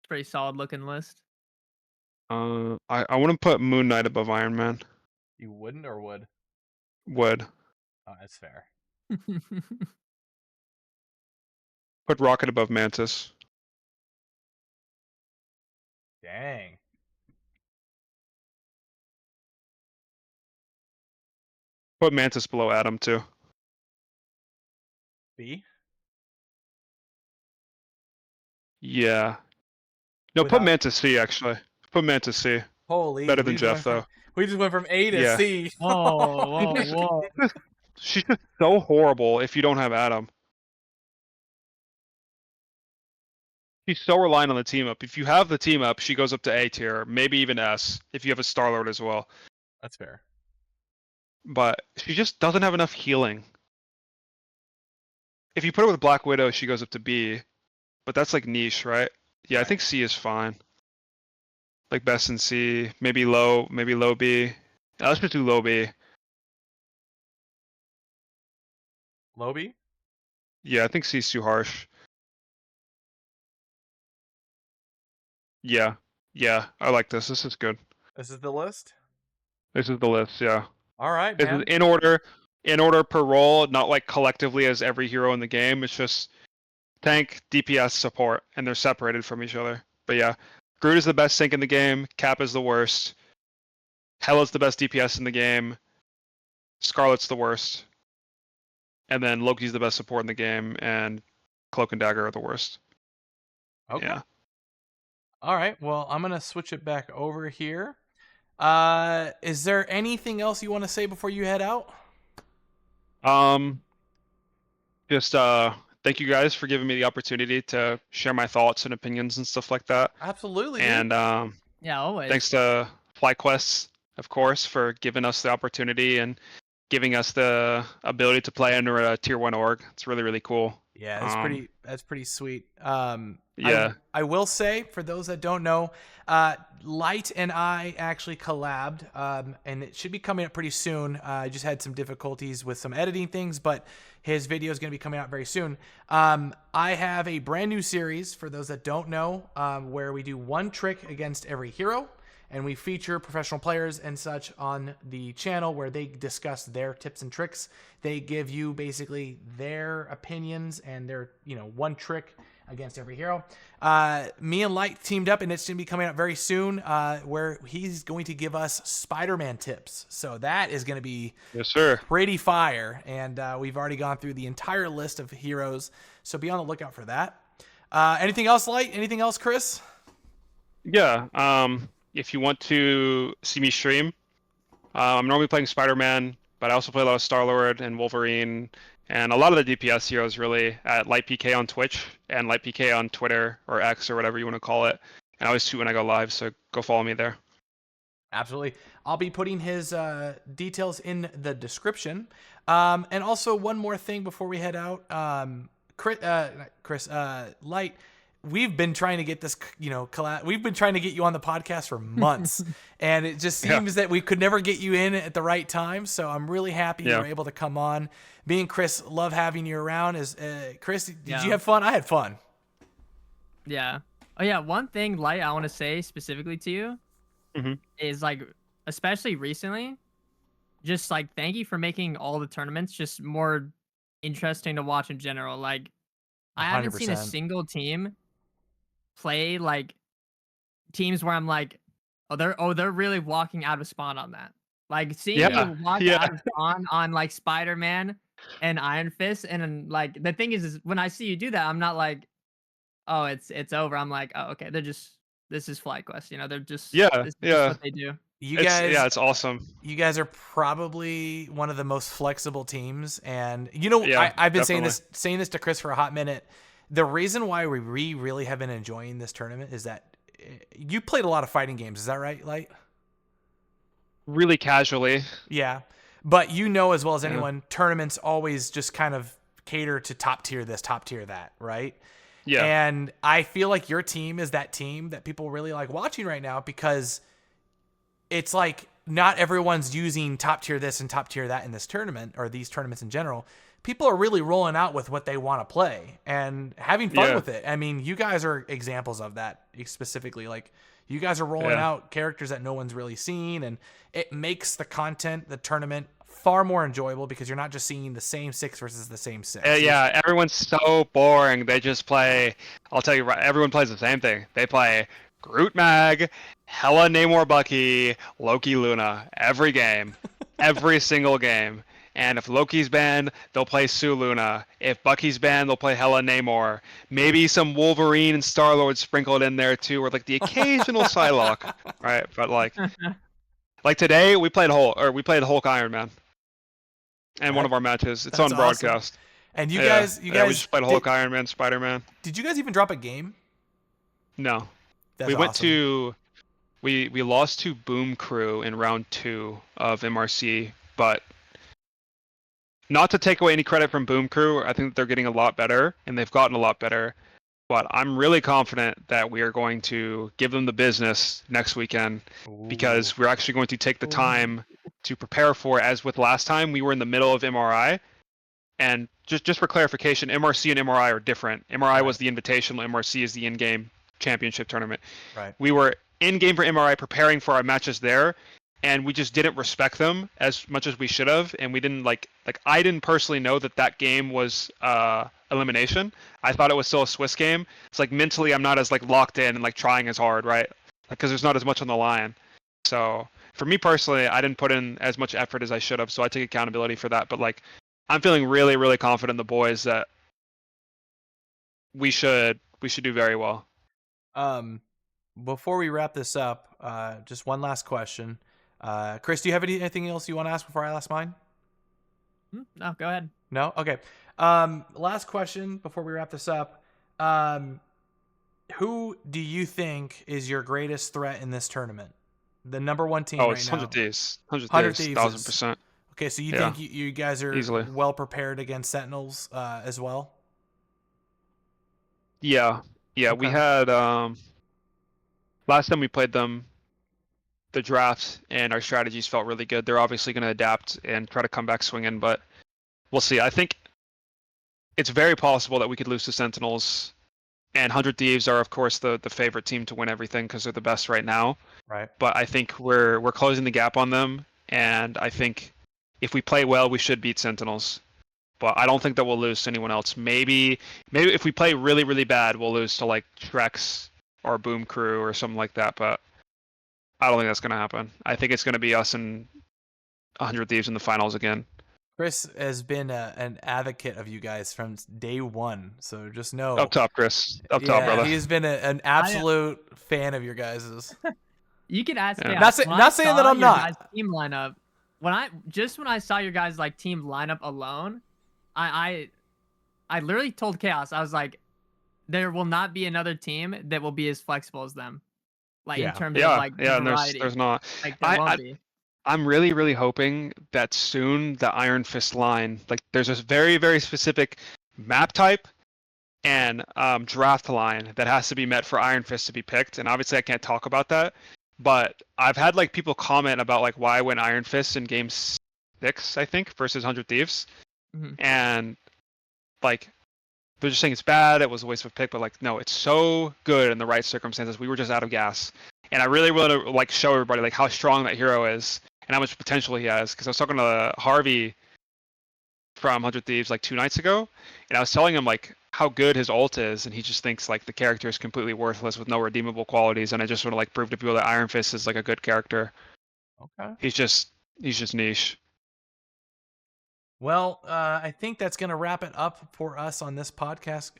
Pretty solid looking list. I wouldn't put Moon Knight above Iron Man. You wouldn't or would? Would Oh, that's fair. put Rocket above Mantis. Dang. Put Mantis below Atom too. B? Yeah. No, put Without- Mantis C actually. Put Mantis C. Holy. Better than Jeff though. We just went from A to Yeah. C. Whoa. She's just so horrible if you don't have Atom. She's so reliant on the team up. If you have the team up, she goes up to A tier, maybe even S if you have a Star-Lord as well. That's fair. But she just doesn't have enough healing. If you put her with Black Widow, she goes up to B. But that's like niche, right? Yeah, I think C is fine. Like best in C, maybe low B. Yeah, let's just do low B. Low B? Yeah, I think C is too harsh. Yeah, I like this. This is good. This is the list? This is the list, yeah. All right, This man. is in order per role, not like collectively as every hero in the game. It's just tank, DPS, support, and they're separated from each other. But yeah, Groot is the best sync in the game. Cap is the worst. Hela's the best DPS in the game. Scarlet's the worst. And then Loki's the best support in the game, and Cloak and Dagger are the worst. Okay. Yeah. All right. Well, I'm going to switch it back over here. Is there anything else you want to say before you head out? Just thank you guys for giving me the opportunity to share my thoughts and opinions and stuff like that. Absolutely. And Yeah, always. thanks to FlyQuest, of course, for giving us the opportunity and giving us the ability to play under a tier 1 org. It's really, really cool. Yeah, that's pretty sweet. Yeah. I will say, for those that don't know, Light and I actually collabed, and it should be coming up pretty soon. I just had some difficulties with some editing things, but his video is going to be coming out very soon. I have a brand new series, for those that don't know, where we do one trick against every hero, and we feature professional players and such on the channel where they discuss their tips and tricks. They give you basically their opinions and their, one trick against every hero. Me and Light teamed up, and it's going to be coming out very soon, where he's going to give us Spider-Man tips. So that is going to be Yes, sir. pretty fire. And we've already gone through the entire list of heroes. So be on the lookout for that. Anything else, Light? Anything else, Chris? Yeah. If you want to see me stream, I'm normally playing Spider-Man, but I also play a lot of Star-Lord and Wolverine, and a lot of the DPS heroes really at lytepk on Twitch and lytepk on Twitter or X or whatever you want to call it. And I always tweet when I go live, so go follow me there. Absolutely. I'll be putting his details in the description. And also one more thing before we head out. Chris, Light, we've been trying to get this, we've been trying to get you on the podcast for months, and it just seems that we could never get you in at the right time. So I'm really happy you were able to come on. Me and Chris love having you around. Chris, did you have fun? I had fun. Yeah. Oh yeah. One thing, Light, I want to say specifically to you is especially recently, just thank you for making all the tournaments just more interesting to watch in general. I haven't seen a 100%. single team play teams where I'm they're really walking out of spawn on that. Seeing you walk out of spawn on Spider-Man and Iron Fist, and the thing is when I see you do that, I'm not oh, it's over. I'm oh, okay, this is FlyQuest, they're just this is what they do. It's awesome. You guys are probably one of the most flexible teams, and I've been saying this to Chris for a hot minute. The reason why we really have been enjoying this tournament is that you played a lot of fighting games. Is that right, Light? Really casually. Yeah, but as well as anyone, tournaments always just kind of cater to top tier this, top tier that, right? Yeah. And I feel like your team is that team that people really like watching right now, because it's not everyone's using top tier this and top tier that in this tournament, or these tournaments in general, people are really rolling out with what they want to play and having fun with it. I mean, you guys are examples of that specifically. Like, you guys are rolling out characters that no one's really seen, and it makes the content, the tournament, far more enjoyable because you're not just seeing the same 6 versus the same 6. Yeah, everyone's so boring. They just play. I'll tell you right. Everyone plays the same thing. They play Groot Mag, Hella Namor Bucky, Loki Luna every game, every single game. And if Loki's banned, they'll play Sue Luna. If Bucky's banned, they'll play Hella Namor. Maybe some Wolverine and Star-Lord sprinkled in there too, or like the occasional Psylocke, right? But like today we played Hulk Iron Man, and one of our matches. It's on broadcast. Awesome. And you guys, we just played Hulk Iron Man, Spider-Man. Did you guys even drop a game? No, That's we awesome. went to, we lost to Boom Crew in round 2 of MRC, but. Not to take away any credit from Boom Crew, I think they're getting a lot better, and they've gotten a lot better. But I'm really confident that we are going to give them the business next weekend because we're actually going to take the time to prepare for it. As with last time, we were in the middle of MRI. And just for clarification, MRC and MRI are different. MRI was the invitational, MRC is the in-game championship tournament. Right. We were in-game for MRI preparing for our matches there. And we just didn't respect them as much as we should have, and we didn't like I didn't personally know that game was elimination. I thought it was still a Swiss game. It's like mentally I'm not as like locked in and like trying as hard, right? Because there's not as much on the line. So for me personally, I didn't put in as much effort as I should have, so I take accountability for that. But like I'm feeling really, really confident in the boys that we should do very well. Before we wrap this up, just one last question. Chris, do you have anything else you want to ask before I ask mine? No, go ahead. No? Okay. Last question before we wrap this up. Who do you think is your greatest threat in this tournament? The number 1 team right now? Oh, it's 100 Thieves. 100 Thieves. 1,000%. Okay, so you think you guys are easily well prepared against Sentinels as well? Yeah. Yeah, okay. We had... last time we played them, the drafts and our strategies felt really good. They're obviously going to adapt and try to come back swinging, but we'll see. I think it's very possible that we could lose to Sentinels, and 100 Thieves are, of course, the favorite team to win everything because they're the best right now. Right. But I think we're closing the gap on them, and I think if we play well, we should beat Sentinels. But I don't think that we'll lose to anyone else. Maybe if we play really, really bad, we'll lose to like Trex or Boom Crew or something like that, but I don't think that's going to happen. I think it's going to be us and 100 Thieves in the finals again. Chris has been an advocate of you guys from day one, so just know. Up top, Chris. Up top, brother. He's been an absolute fan of your guys'. You can ask me. Not saying that I'm not. Team lineup. When I saw your guys' like team lineup alone, I literally told Chaos, I was like, there will not be another team that will be as flexible as them. Like in terms of like variety. There's not. Like there won't be. I'm really, really hoping that soon the Iron Fist line, like there's this very, very specific map type and draft line that has to be met for Iron Fist to be picked. And obviously I can't talk about that, but I've had like people comment about like why I went Iron Fist in game 6, I think, versus 100 Thieves. Mm-hmm. And like, they're just saying it's bad, it was a waste of a pick, but like, no, it's so good in the right circumstances. We were just out of gas. And I really want to like show everybody like how strong that hero is and how much potential he has. Because I was talking to Harvey from 100 Thieves like 2 nights ago, and I was telling him like how good his ult is, and he just thinks like the character is completely worthless with no redeemable qualities. And I just want to like prove to people that Iron Fist is like a good character. Okay. He's just niche. Well, I think that's going to wrap it up for us on this podcast.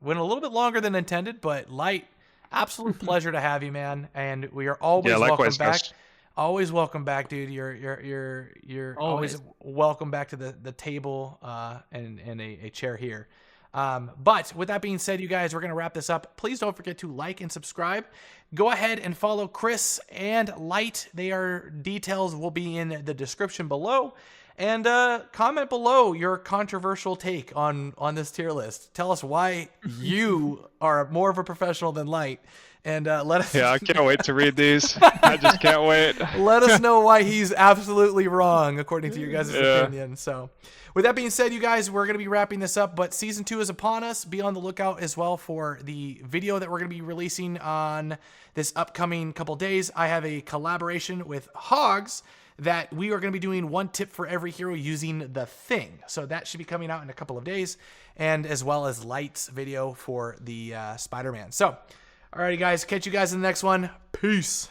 Went a little bit longer than intended, but Light, absolute pleasure to have you, man. And we are always welcome back. Guys. Always welcome back, dude. You're always welcome back to the table and a chair here. But with that being said, you guys, we're going to wrap this up. Please don't forget to like and subscribe. Go ahead and follow Chris and Light. Details will be in the description below. And comment below your controversial take on this tier list. Tell us why you are more of a professional than Light. And let us. Yeah, I can't wait to read these. I just can't wait. Let us know why he's absolutely wrong, according to your guys' opinion. So, with that being said, you guys, we're going to be wrapping this up. But season 2 is upon us. Be on the lookout as well for the video that we're going to be releasing on this upcoming couple days. I have a collaboration with Hogs that we are going to be doing one tip for every hero using the thing. So that should be coming out in a couple of days, and as well as Light's video for the Spider-Man. So, alrighty guys, catch you guys in the next one. Peace.